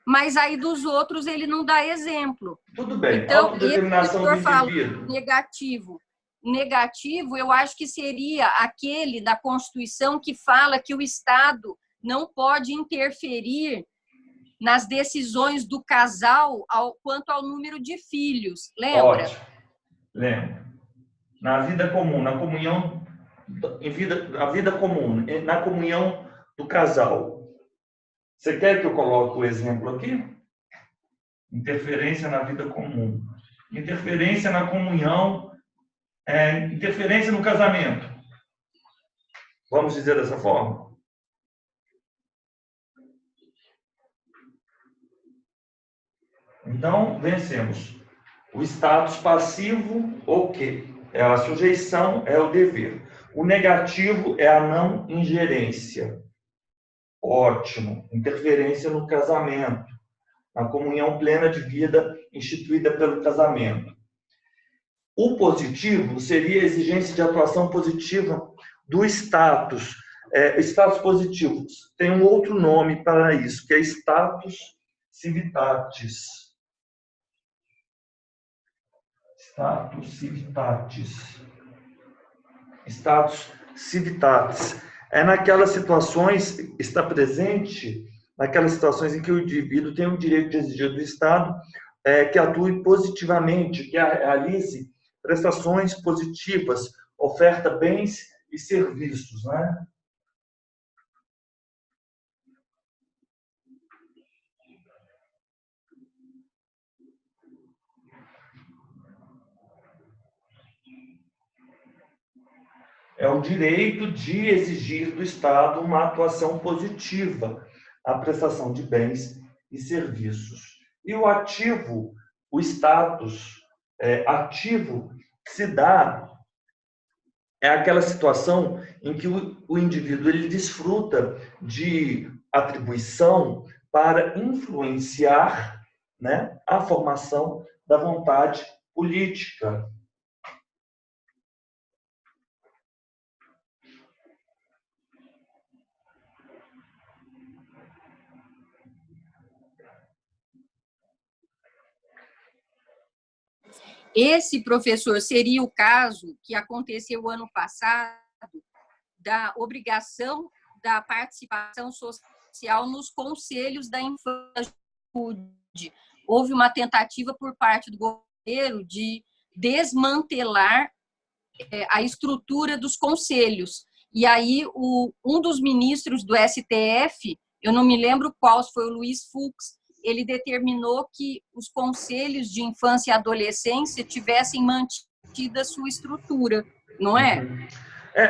Mas aí dos outros ele não dá exemplo. Tudo bem. Então, autodeterminação do indivíduo. Negativo, eu acho que seria aquele da Constituição que fala que o Estado não pode interferir nas decisões do casal quanto ao número de filhos. Lembra? Ótimo. Lembro. Na vida comum, na comunhão, na vida comum, na comunhão do casal. Você quer que eu coloque o exemplo aqui? Interferência na vida comum. Interferência na comunhão, interferência no casamento. Vamos dizer dessa forma? Então, vencemos. O status passivo, ok. É a sujeição, é o dever. O negativo é a não ingerência. Ótimo. Interferência no casamento. Na comunhão plena de vida instituída pelo casamento. O positivo seria a exigência de atuação positiva do status. Status positivo. Tem um outro nome para isso, que é status civitatis. Status civitatis. Status civitatis. É naquelas situações, está presente naquelas situações em que o indivíduo tem o direito de exigir do Estado que atue positivamente, que realize prestações positivas, oferta bens e serviços, né? É o direito de exigir do Estado uma atuação positiva, a prestação de bens e serviços. E o ativo, o status ativo, se dá aquela situação em que o indivíduo ele desfruta de atribuição para influenciar, né, a formação da vontade política. Esse, professor, seria o caso que aconteceu ano passado da obrigação da participação social nos conselhos da infância e juventude. Houve uma tentativa por parte do governo de desmantelar a estrutura dos conselhos. E aí, um dos ministros do STF, eu não me lembro qual, se foi o Luiz Fux, ele determinou que os conselhos de infância e adolescência tivessem mantido a sua estrutura, não é?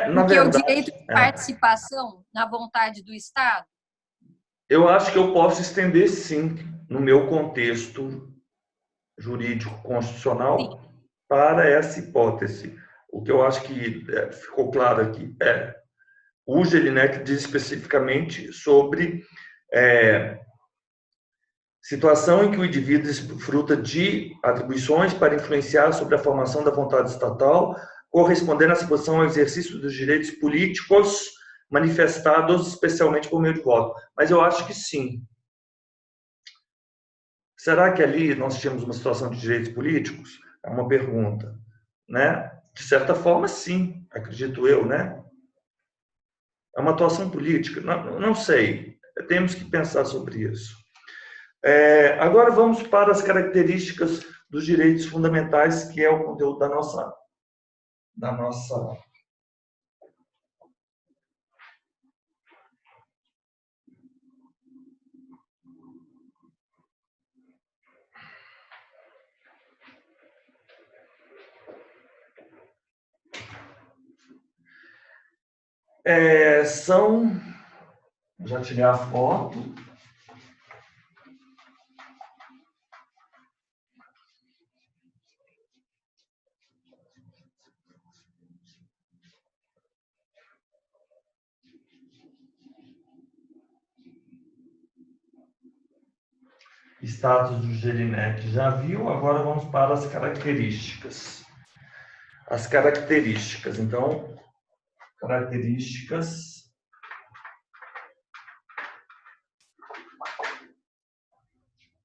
Na Porque verdade, o direito de participação na vontade do Estado. Eu acho que eu posso estender, sim, no meu contexto jurídico constitucional, sim, para essa hipótese. O que eu acho que ficou claro aqui o Jelinek diz especificamente sobre situação em que o indivíduo desfruta de atribuições para influenciar sobre a formação da vontade estatal, correspondendo à essa posição ao exercício dos direitos políticos manifestados especialmente por meio de voto. Mas eu acho que sim. Será que ali nós tínhamos uma situação de direitos políticos? É uma pergunta, né? De certa forma, sim, acredito eu, né? É uma atuação política? Não sei. Temos que pensar sobre isso. Agora vamos para as características dos direitos fundamentais, que é o conteúdo da nossa já tirei a foto. Status do Jelinek já viu, agora vamos para as características. As características, então, características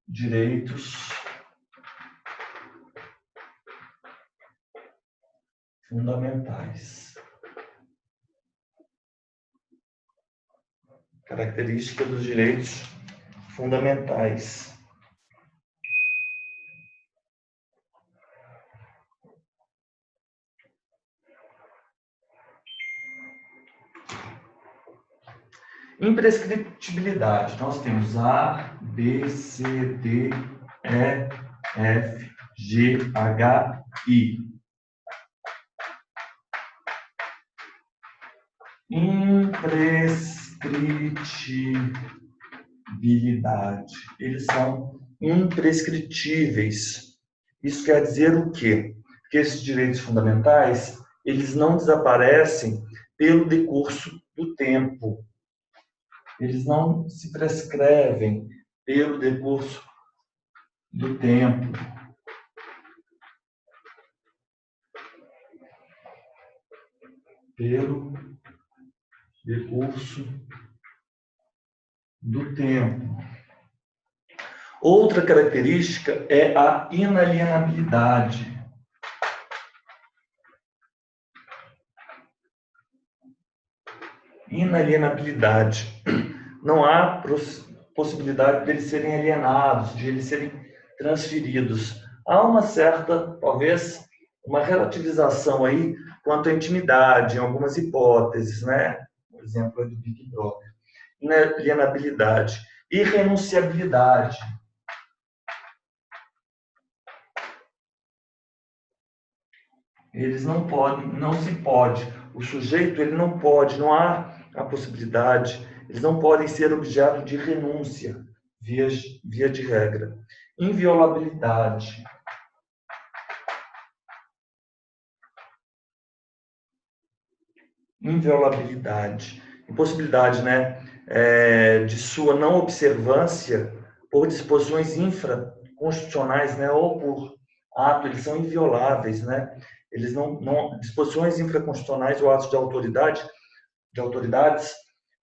direitos fundamentais. Característica dos direitos fundamentais. Imprescritibilidade. Nós temos A, B, C, D, E, F, G, H, I. Imprescritibilidade. Eles são imprescritíveis. Isso quer dizer o quê? Que esses direitos fundamentais, eles não desaparecem pelo decurso do tempo. Eles não se prescrevem pelo decurso do tempo. Pelo decurso do tempo. Outra característica é a inalienabilidade. Inalienabilidade. Não há possibilidade de eles serem alienados, de eles serem transferidos. Há uma certa, talvez, uma relativização aí quanto à intimidade, em algumas hipóteses, né? Por exemplo, a do Big Brother. Inalienabilidade. Irrenunciabilidade. Eles não podem, não se pode. O sujeito, ele não pode, não há a possibilidade, eles não podem ser objeto de renúncia, via de regra. Inviolabilidade. Inviolabilidade. Impossibilidade, né, de sua não observância por disposições infraconstitucionais, né, ou por ato, eles são invioláveis, né? Eles não disposições infraconstitucionais ou atos de autoridades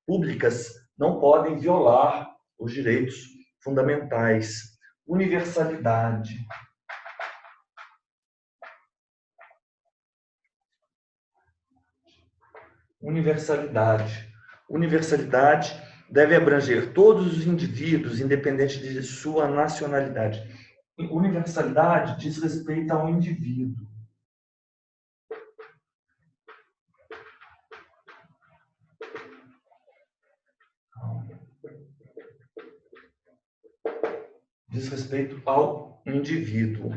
públicas não podem violar os direitos fundamentais. Universalidade. Universalidade. Universalidade deve abranger todos os indivíduos, independente de sua nacionalidade. Universalidade diz respeito ao indivíduo. Diz respeito ao indivíduo.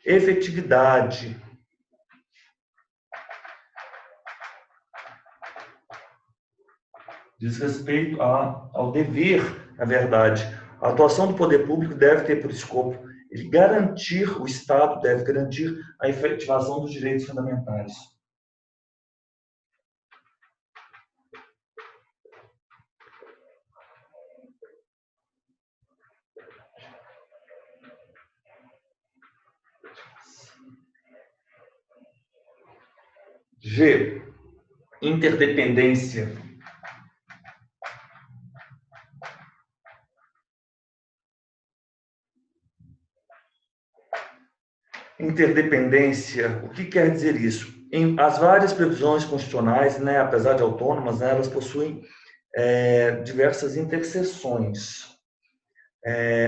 Efetividade. Diz respeito ao dever, na verdade. A atuação do poder público deve ter por escopo ele garantir, o Estado deve garantir a efetivação dos direitos fundamentais. G. Interdependência. Interdependência, o que quer dizer isso? As várias previsões constitucionais, né, apesar de autônomas, né, elas possuem diversas interseções.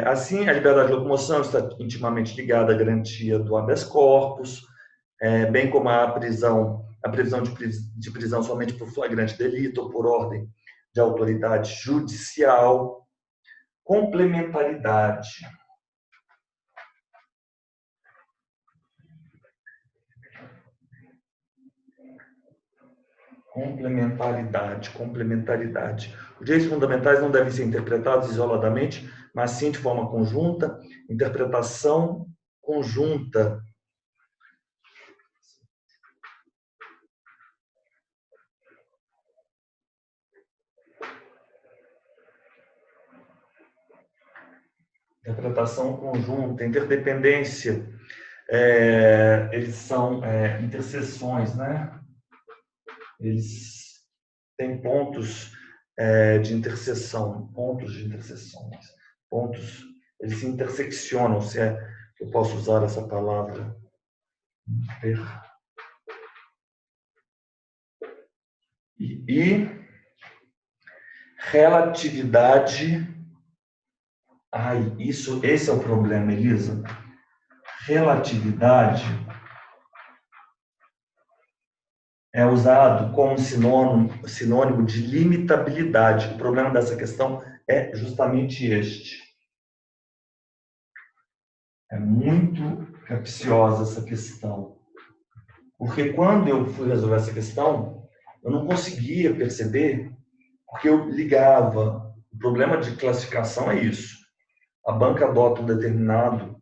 Assim, a liberdade de locomoção está intimamente ligada à garantia do habeas corpus, bem como a previsão de prisão somente por flagrante delito ou por ordem de autoridade judicial. Complementaridade. Complementaridade. Os direitos fundamentais não devem ser interpretados isoladamente, mas sim de forma conjunta. Interpretação conjunta. Interpretação conjunta, interdependência. Eles são interseções, né? Eles têm pontos de interseção, eles se interseccionam, se eu posso usar essa palavra. E relatividade. Esse é o problema, Elisa. Relatividade é usado como sinônimo de limitabilidade. O problema dessa questão é justamente este. É muito capciosa essa questão. Porque quando eu fui resolver essa questão, eu não conseguia perceber, porque eu ligava. O problema de classificação é isso. A banca adota um determinado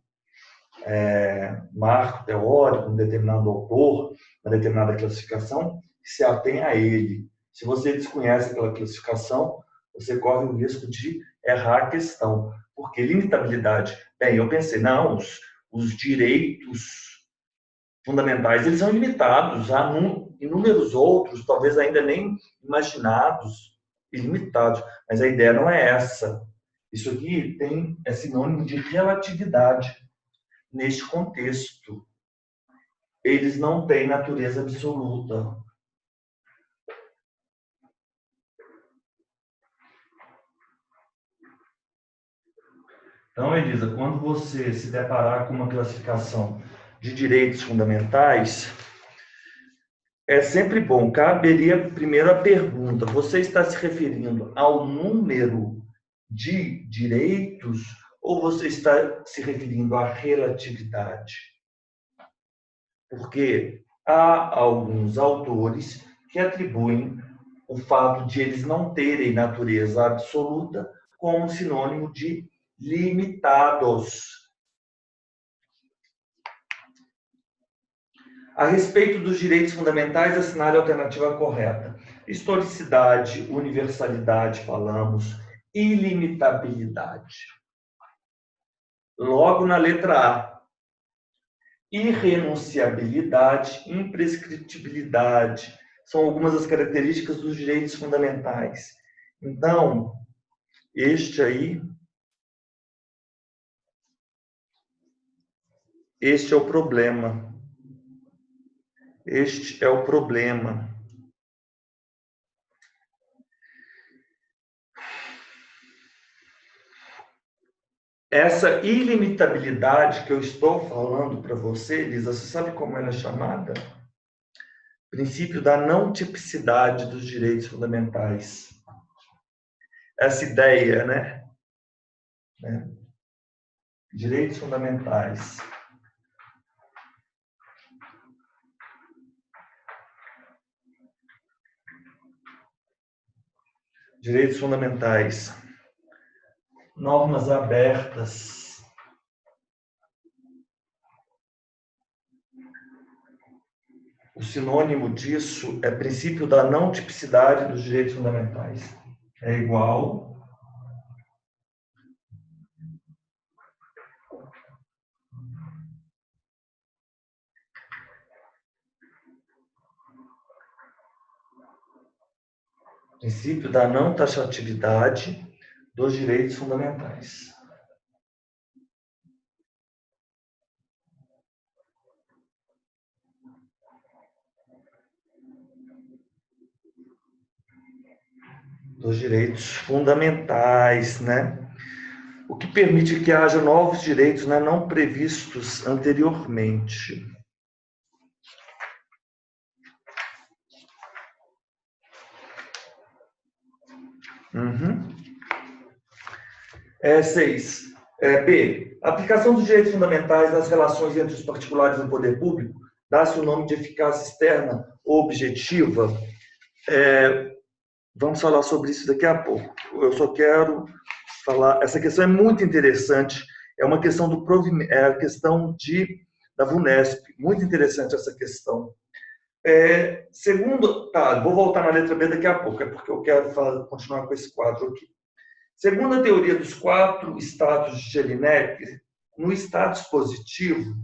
marco teórico, um determinado autor, uma determinada classificação, e se atém a ele. Se você desconhece aquela classificação, você corre o risco de errar a questão. Porque limitabilidade? Bem, eu pensei, não, os direitos fundamentais, eles são ilimitados. Há inúmeros outros, talvez ainda nem imaginados, ilimitados. Mas a ideia não é essa. Isso aqui é sinônimo de relatividade. Neste contexto, eles não têm natureza absoluta. Então, Elisa, quando você se deparar com uma classificação de direitos fundamentais, é sempre bom, caberia primeiro a pergunta: você está se referindo ao número de direitos ou você está se referindo à relatividade? Porque há alguns autores que atribuem o fato de eles não terem natureza absoluta como sinônimo de limitados. A respeito dos direitos fundamentais, assinale a alternativa correta. Historicidade, universalidade, falamos, ilimitabilidade. Logo na letra A, irrenunciabilidade, imprescritibilidade, são algumas das características dos direitos fundamentais. Então, este é o problema. Este é o problema. Essa ilimitabilidade que eu estou falando para você, Elisa, você sabe como ela é chamada? Princípio da não tipicidade dos direitos fundamentais. Essa ideia, né? Direitos fundamentais. Direitos fundamentais. Normas abertas. O sinônimo disso é princípio da não tipicidade dos direitos fundamentais. É igual princípio da não taxatividade dos direitos fundamentais. Dos direitos fundamentais, né? O que permite que haja novos direitos, né, não previstos anteriormente. Uhum. 6. B. A aplicação dos direitos fundamentais nas relações entre os particulares e o poder público dá-se o nome de eficácia externa ou objetiva. Vamos falar sobre isso daqui a pouco. Eu só quero falar. Essa questão é muito interessante. É uma questão do provimento, é a questão da VUNESP. Muito interessante essa questão. Segundo, vou voltar na letra B daqui a pouco, é porque eu quero continuar com esse quadro aqui. Segundo a teoria dos 4 status de Jelinek, no status positivo,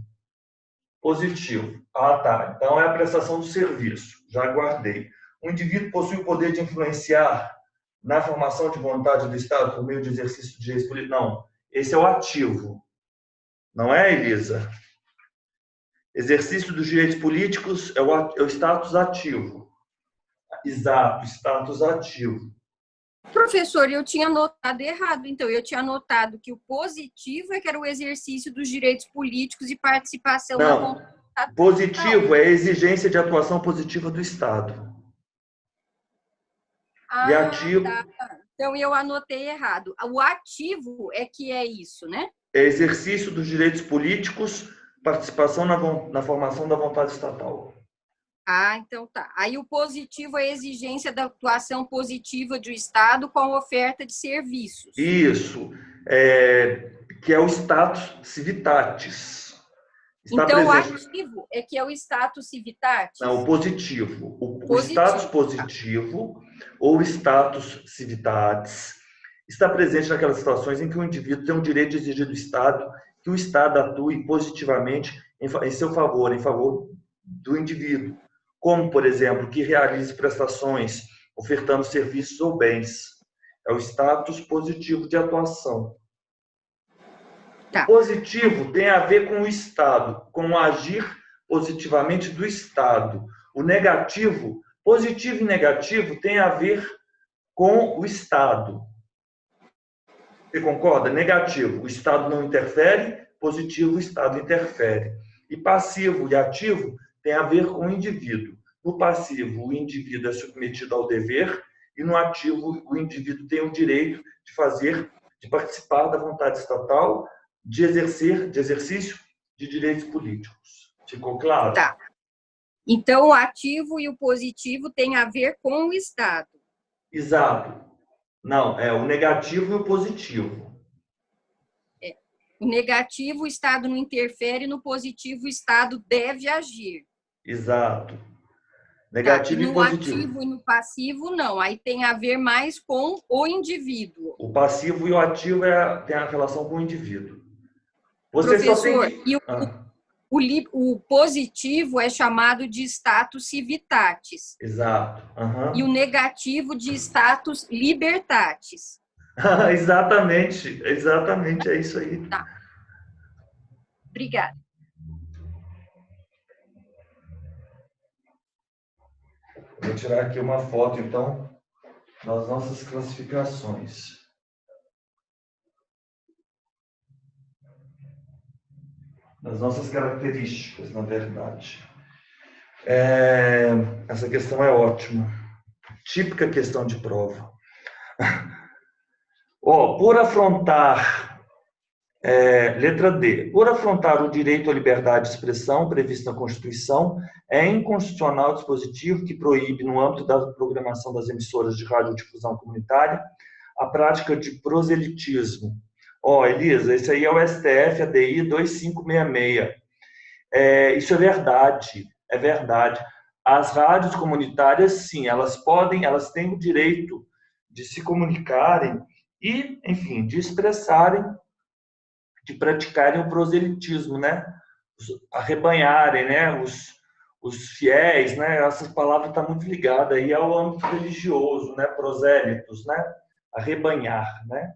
então é a prestação do serviço, já guardei. O indivíduo possui o poder de influenciar na formação de vontade do Estado por meio de exercício de direitos políticos? Não, esse é o ativo, não é, Elisa? Exercício dos direitos políticos é o status ativo. Exato, status ativo. Professor, eu tinha anotado errado, então. Eu tinha anotado que o positivo é que era o exercício dos direitos políticos e participação na vontade. Positivo é a exigência de atuação positiva do Estado. E ativo... Tá. Então, eu anotei errado. O ativo é que é isso, né? É exercício dos direitos políticos, participação na formação da vontade estatal. Então tá. Aí o positivo é a exigência da atuação positiva do Estado com a oferta de serviços. Isso. Que é o status civitatis. Então, presente. O ativo é que é o status civitatis? Não, o positivo. O status positivo ou status civitatis está presente naquelas situações em que o indivíduo tem o direito de exigir do Estado que o Estado atue positivamente em seu favor, em favor do indivíduo. Como, por exemplo, que realize prestações, ofertando serviços ou bens. É o status positivo de atuação. Tá. O positivo tem a ver com o Estado, com o agir positivamente do Estado. O negativo, positivo e negativo, tem a ver com o Estado. Você concorda? Negativo, o Estado não interfere. Positivo, o Estado interfere. E passivo e ativo tem a ver com o indivíduo. No passivo, o indivíduo é submetido ao dever, e no ativo, o indivíduo tem o direito de fazer, de participar da vontade estatal, de exercício de direitos políticos. Ficou claro? Tá. Então, o ativo e o positivo têm a ver com o Estado. Exato. Não, é o negativo e o positivo. O negativo, o Estado não interfere, no positivo, o Estado deve agir. Exato. Tá. Negativo E e no positivo. ativo e no passivo, não. Aí tem a ver mais com o indivíduo. O passivo e o ativo tem a relação com o indivíduo. Você Professor, só tem que... e o positivo é chamado de status civitatis. Exato. E o negativo de status libertatis. Exatamente, exatamente, é isso aí. Tá. Obrigada. Vou tirar aqui uma foto, então, das nossas classificações. Das nossas características, na verdade. Essa questão é ótima. Típica questão de prova. Por afrontar, letra D, por afrontar o direito à liberdade de expressão previsto na Constituição, é inconstitucional o dispositivo que proíbe, no âmbito da programação das emissoras de radiodifusão comunitária, a prática de proselitismo. Elisa, esse aí é o STF ADI 2566. Isso é verdade, é verdade. As rádios comunitárias, sim, elas têm o direito de se comunicarem e, enfim, de expressarem, de praticarem o proselitismo, né? Arrebanharem, né? Os fiéis, né? Essa palavra está muito ligada aí ao âmbito religioso, né? Prosélitos, né? Arrebanhar, né?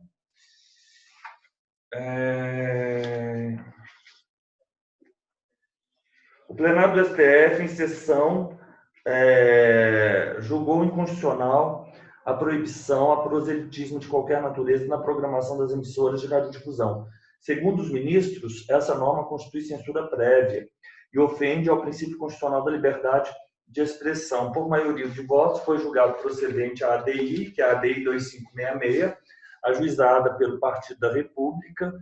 O plenário do STF, em sessão, julgou inconstitucional a proibição a proselitismo de qualquer natureza na programação das emissoras de radiodifusão. Segundo os ministros, essa norma constitui censura prévia e ofende ao princípio constitucional da liberdade de expressão. Por maioria de votos, foi julgado procedente a ADI, que é a ADI 2566, ajuizada pelo Partido da República,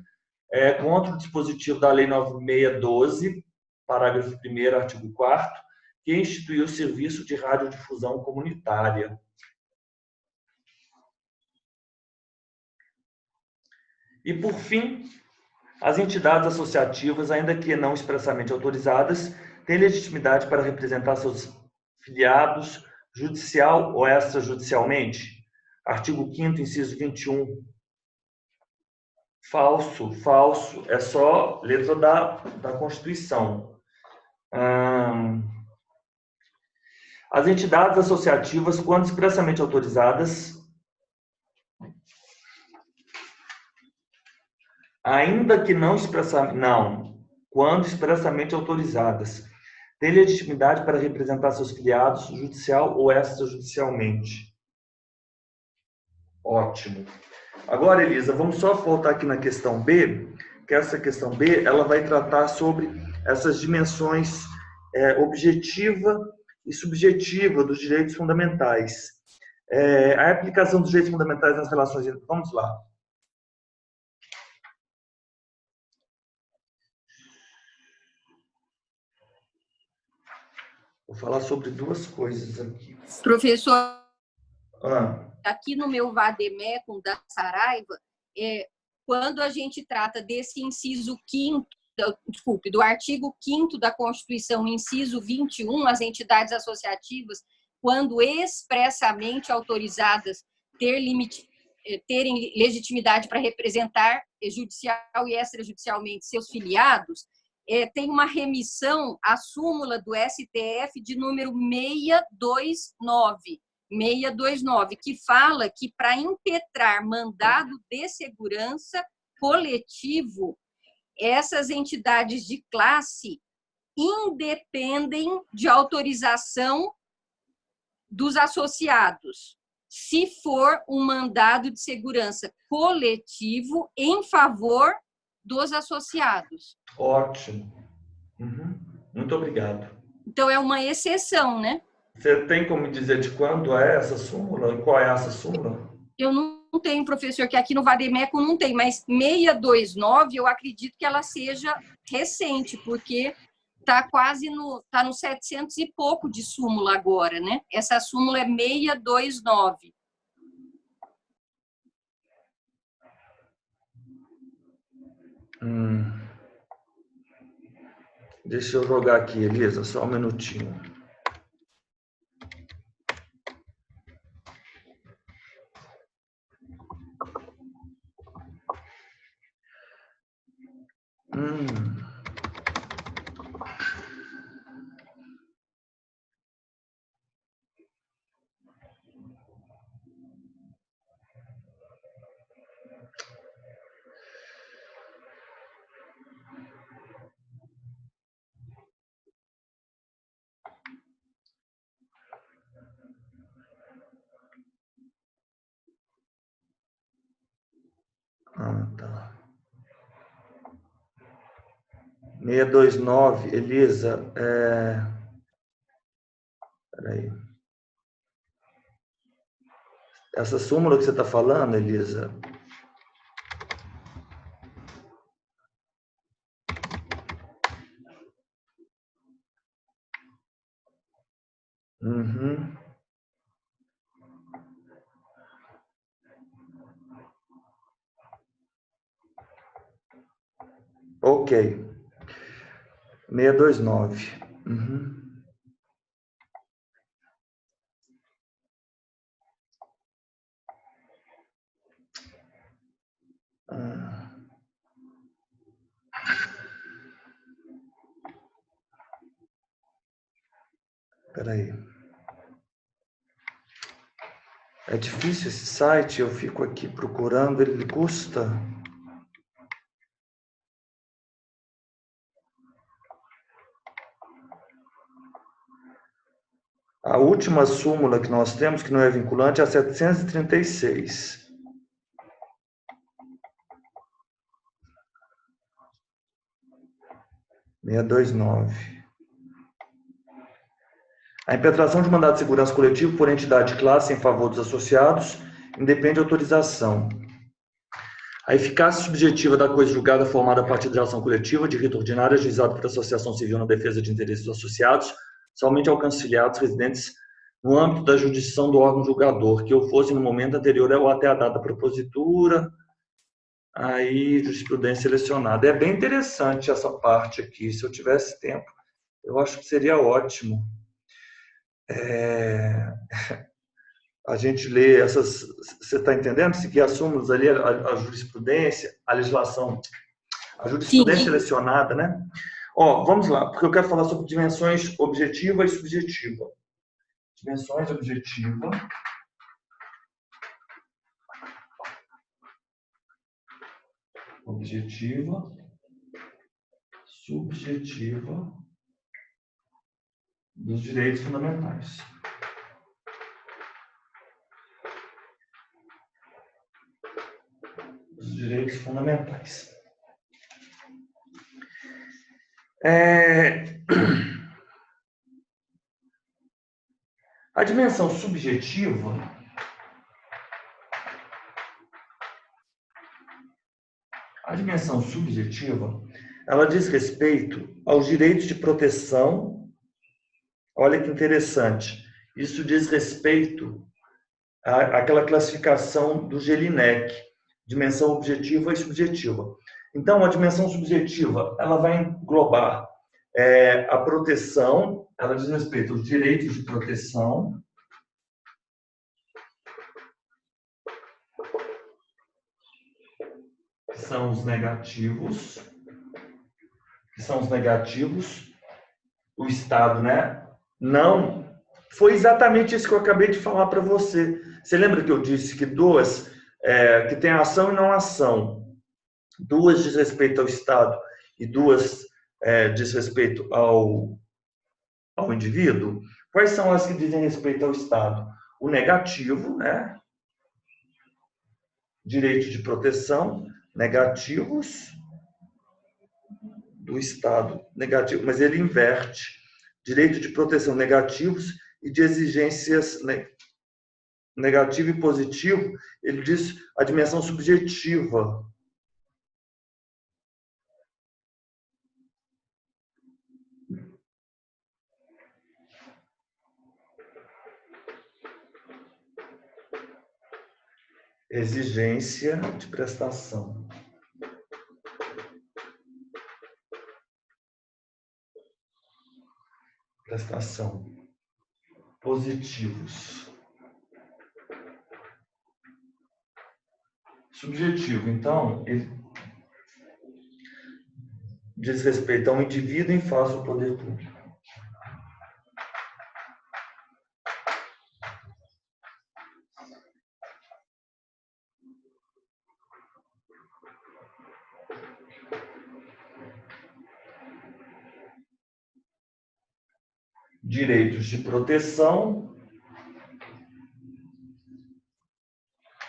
contra o dispositivo da Lei 9612, parágrafo 1º, artigo 4º, que instituiu o serviço de radiodifusão comunitária. E, por fim, as entidades associativas, ainda que não expressamente autorizadas, têm legitimidade para representar seus filiados judicial ou extrajudicialmente? Artigo 5º, inciso 21. Falso, falso. É só letra da Constituição. As entidades associativas, quando expressamente autorizadas, ainda que não expressamente, quando expressamente autorizadas, têm legitimidade para representar seus filiados judicial ou extrajudicialmente. Ótimo. Agora, Elisa, vamos só voltar aqui na questão B, que essa questão B, ela vai tratar sobre essas dimensões objetiva e subjetiva dos direitos fundamentais. A aplicação dos direitos fundamentais nas relações... Vamos lá. Vou falar sobre duas coisas aqui. Professor, aqui no meu vademecum da Saraiva, quando a gente trata desse inciso 5º, do artigo 5º da Constituição, inciso 21, as entidades associativas, quando expressamente autorizadas, terem legitimidade para representar judicial e extrajudicialmente seus filiados, tem uma remissão à súmula do STF de número 629, que fala que para impetrar mandado de segurança coletivo, essas entidades de classe independem de autorização dos associados, se for um mandado de segurança coletivo em favor dos associados. Ótimo. Uhum. Muito obrigado. Então, é uma exceção, né? Você tem como me dizer de quando é essa súmula? Qual é essa súmula? Eu não tenho, professor, que aqui no Vademécum não tem, mas 629, eu acredito que ela seja recente, porque está quase tá no 700 e pouco de súmula agora, né? Essa súmula é 629. Deixa eu jogar aqui, Elisa, só um minutinho. Tá. 629, Elisa, peraí. Essa súmula que você está falando, Elisa, ok. 629. Peraí. É difícil esse site, eu fico aqui procurando, ele custa. A última súmula que nós temos, que não é vinculante, é a 736. A impetração de mandado de segurança coletivo por entidade de classe em favor dos associados independe de autorização. A eficácia subjetiva da coisa julgada formada a partir de ação coletiva de rito ordinário ajuizado por associação civil na defesa de interesses dos associados somente aos filiados residentes no âmbito da jurisdição do órgão julgador, que ou fosse no momento anterior ou até a data da propositura, aí jurisprudência selecionada. É bem interessante essa parte aqui, se eu tivesse tempo, eu acho que seria ótimo. A gente lê essas, você está entendendo? Seguir as súmulas ali, a jurisprudência, a legislação, a jurisprudência selecionada, né? Ó, vamos lá, porque eu quero falar sobre dimensões objetiva e subjetiva. Dimensões objetiva. Objetiva. Subjetiva. Dos direitos fundamentais. Dos direitos fundamentais. A dimensão subjetiva ela diz respeito aos direitos de proteção. Olha que interessante. Isso diz respeito àquela classificação do Jelinek, dimensão objetiva e subjetiva. Então, a dimensão subjetiva ela vai englobar a proteção, ela diz respeito aos direitos de proteção, que são os negativos, o Estado, né? Não, foi exatamente isso que eu acabei de falar para você. Você lembra que eu disse que duas, que tem ação e não ação, duas diz respeito ao Estado e duas diz respeito ao indivíduo? Quais são as que dizem respeito ao Estado? o negativo, né? Direito de proteção, negativos do Estado, negativo, mas ele inverte. Direito de proteção negativos e de exigências negativo e positivo, ele diz a dimensão subjetiva. Exigência de prestação. Prestação. Positivos. Subjetivo, então, ele diz respeito a um indivíduo em face do poder público. Direitos de proteção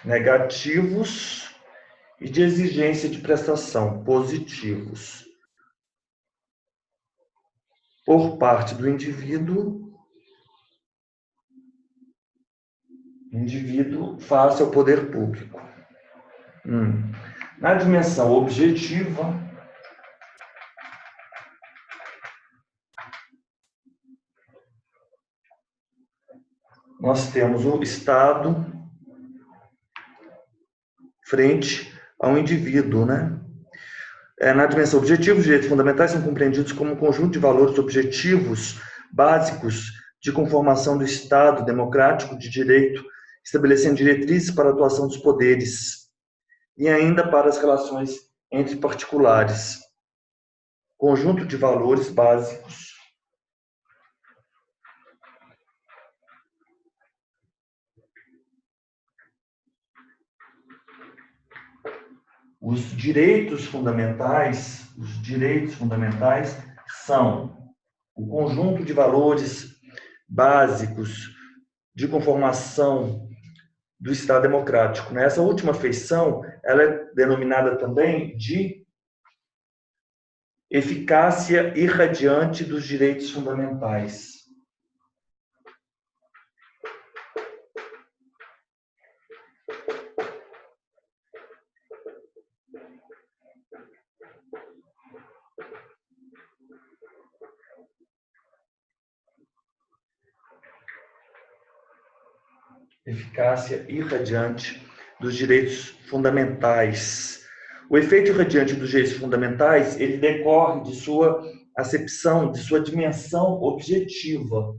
negativos e de exigência de prestação positivos por parte do indivíduo face ao poder público. Na dimensão objetiva, nós temos o Estado frente ao indivíduo, né? Na dimensão objetiva, os direitos fundamentais são compreendidos como um conjunto de valores objetivos básicos de conformação do Estado democrático de direito, estabelecendo diretrizes para a atuação dos poderes e ainda para as relações entre particulares. Conjunto de valores básicos Os direitos fundamentais são o conjunto de valores básicos de conformação do Estado democrático. Essa última feição, ela é denominada também de eficácia irradiante dos direitos fundamentais. Eficácia irradiante dos direitos fundamentais. O efeito irradiante dos direitos fundamentais, ele decorre de sua acepção, de sua dimensão objetiva.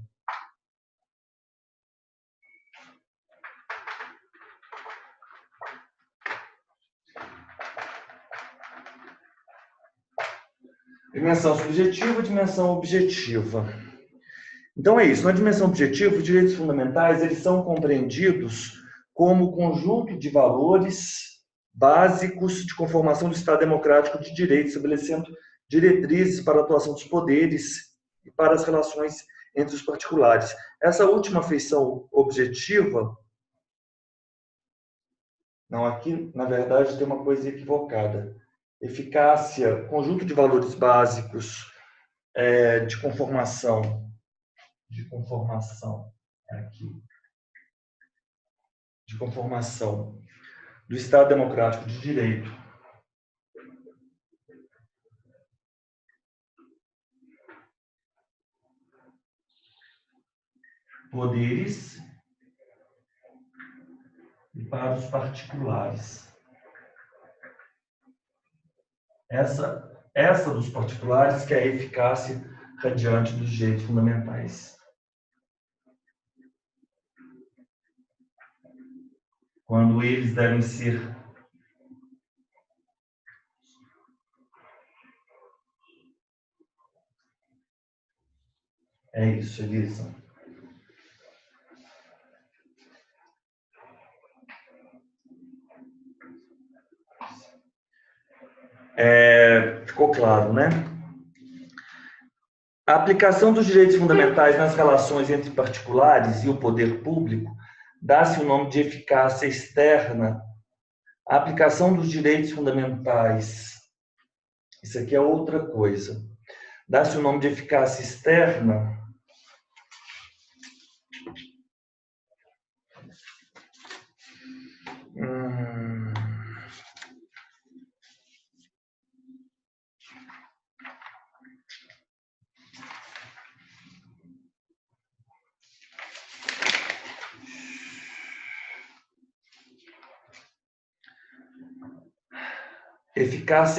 Dimensão subjetiva, dimensão objetiva. Então é isso, na dimensão objetiva, os direitos fundamentais eles são compreendidos como conjunto de valores básicos de conformação do Estado democrático de direito, estabelecendo diretrizes para a atuação dos poderes e para as relações entre os particulares. Essa última feição objetiva, não, aqui na verdade tem uma coisa equivocada. Eficácia, conjunto de valores básicos de conformação, de conformação do Estado democrático de direito. Poderes e para os particulares. Essa dos particulares que é a eficácia radiante dos direitos fundamentais. Quando eles devem ser é isso, Elisa. Ficou claro, né? A aplicação dos direitos fundamentais nas relações entre particulares e o poder público dá-se o nome de eficácia externa à aplicação dos direitos fundamentais. Isso aqui é outra coisa. Dá-se o nome de eficácia externa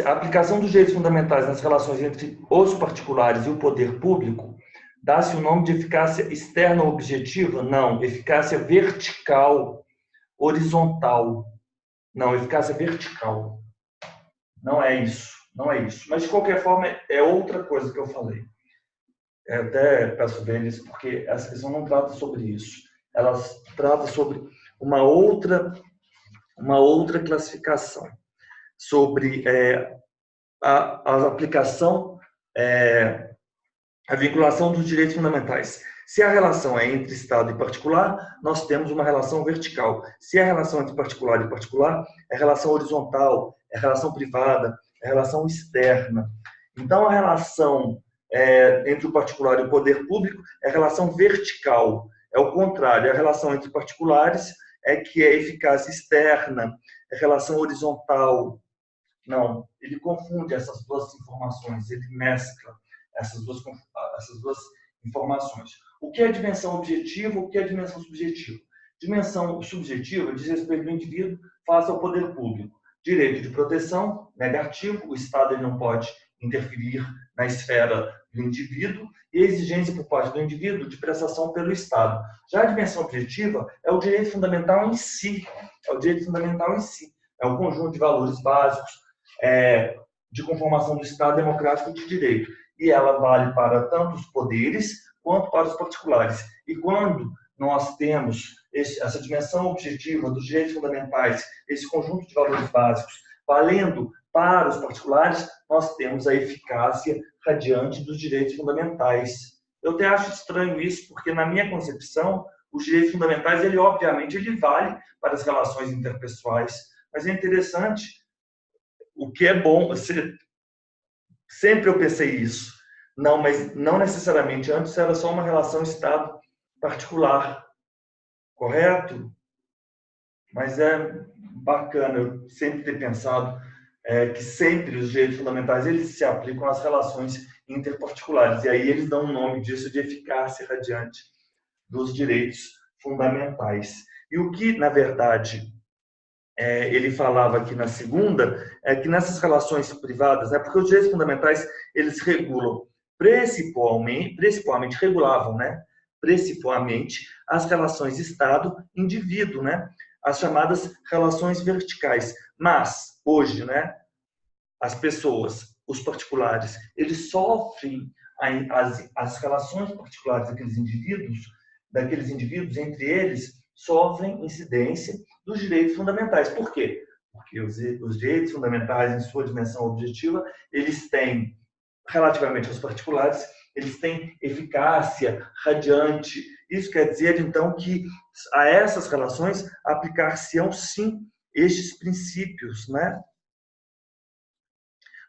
a aplicação dos direitos fundamentais nas relações entre os particulares e o poder público, dá-se o nome de eficácia externa objetiva? Não, eficácia vertical, horizontal. Não, eficácia vertical. Não é isso, não é isso. Mas, de qualquer forma, é outra coisa que eu falei. Eu até peço deles, porque essa questão não trata sobre isso. Ela trata sobre uma outra classificação, sobre a aplicação, a vinculação dos direitos fundamentais. Se a relação é entre Estado e particular, nós temos uma relação vertical. Se a relação entre particular e particular, é relação horizontal, é relação privada, é relação externa. Então, a relação entre o particular e o poder público é relação vertical. É o contrário, a relação entre particulares é que é eficácia externa, é relação horizontal. Não, ele confunde essas duas informações, ele mescla essas duas informações. O que é dimensão objetiva, o que é dimensão subjetiva? Dimensão subjetiva diz respeito do indivíduo face ao poder público. Direito de proteção, negativo, o Estado ele não pode interferir na esfera do indivíduo, e exigência por parte do indivíduo de prestação pelo Estado. Já a dimensão objetiva é o direito fundamental em si, é o conjunto de valores básicos de conformação do Estado democrático de direito. E ela vale para tanto os poderes quanto para os particulares. E quando nós temos essa dimensão objetiva dos direitos fundamentais, esse conjunto de valores básicos, valendo para os particulares, nós temos a eficácia radiante dos direitos fundamentais. Eu até acho estranho isso, porque na minha concepção, os direitos fundamentais, obviamente, ele vale para as relações interpessoais, mas é interessante, o que é bom, sempre eu pensei isso, não, mas não necessariamente, antes era só uma relação Estado-particular, correto? Mas é bacana eu sempre ter pensado que sempre os direitos fundamentais eles se aplicam às relações interparticulares, e aí eles dão o nome disso de eficácia radiante dos direitos fundamentais. E o que, na verdade, ele falava aqui na segunda, é que nessas relações privadas, porque os direitos fundamentais, eles regulam, principalmente regulavam, principalmente as relações Estado-indivíduo, as chamadas relações verticais. Mas, hoje, as pessoas, os particulares, eles sofrem as relações particulares daqueles indivíduos, entre eles, sofrem incidência dos direitos fundamentais. Por quê? Porque os direitos fundamentais, em sua dimensão objetiva, eles têm, relativamente aos particulares, eles têm eficácia radiante. Isso quer dizer, então, que a essas relações aplicar-se-ão, sim, estes princípios,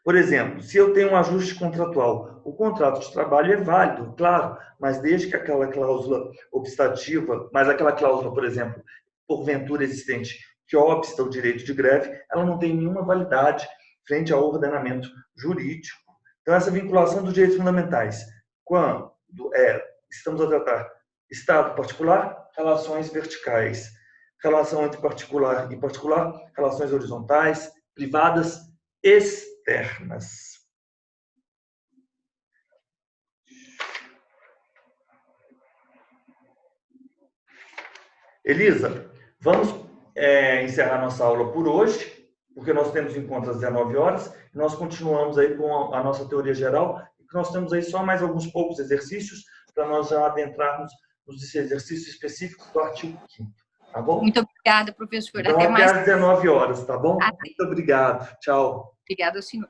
Por exemplo, se eu tenho um ajuste contratual, o contrato de trabalho é válido, claro, mas desde que aquela cláusula obstativa, mas aquela cláusula, por exemplo, porventura existente, que obsta o direito de greve, ela não tem nenhuma validade frente ao ordenamento jurídico. Então, essa vinculação dos direitos fundamentais, quando estamos a tratar Estado particular, relações verticais, relação entre particular e particular, relações horizontais, privadas, externas. Elisa, vamos encerrar nossa aula por hoje, porque nós temos encontro às 19 horas, e nós continuamos aí com a nossa teoria geral, e nós temos aí só mais alguns poucos exercícios, para nós já adentrarmos nos exercícios específicos do artigo 5º, tá bom? Muito obrigada, professora. Então, até às 19 horas, tá bom? Muito obrigado. Tchau. Obrigada, senhor.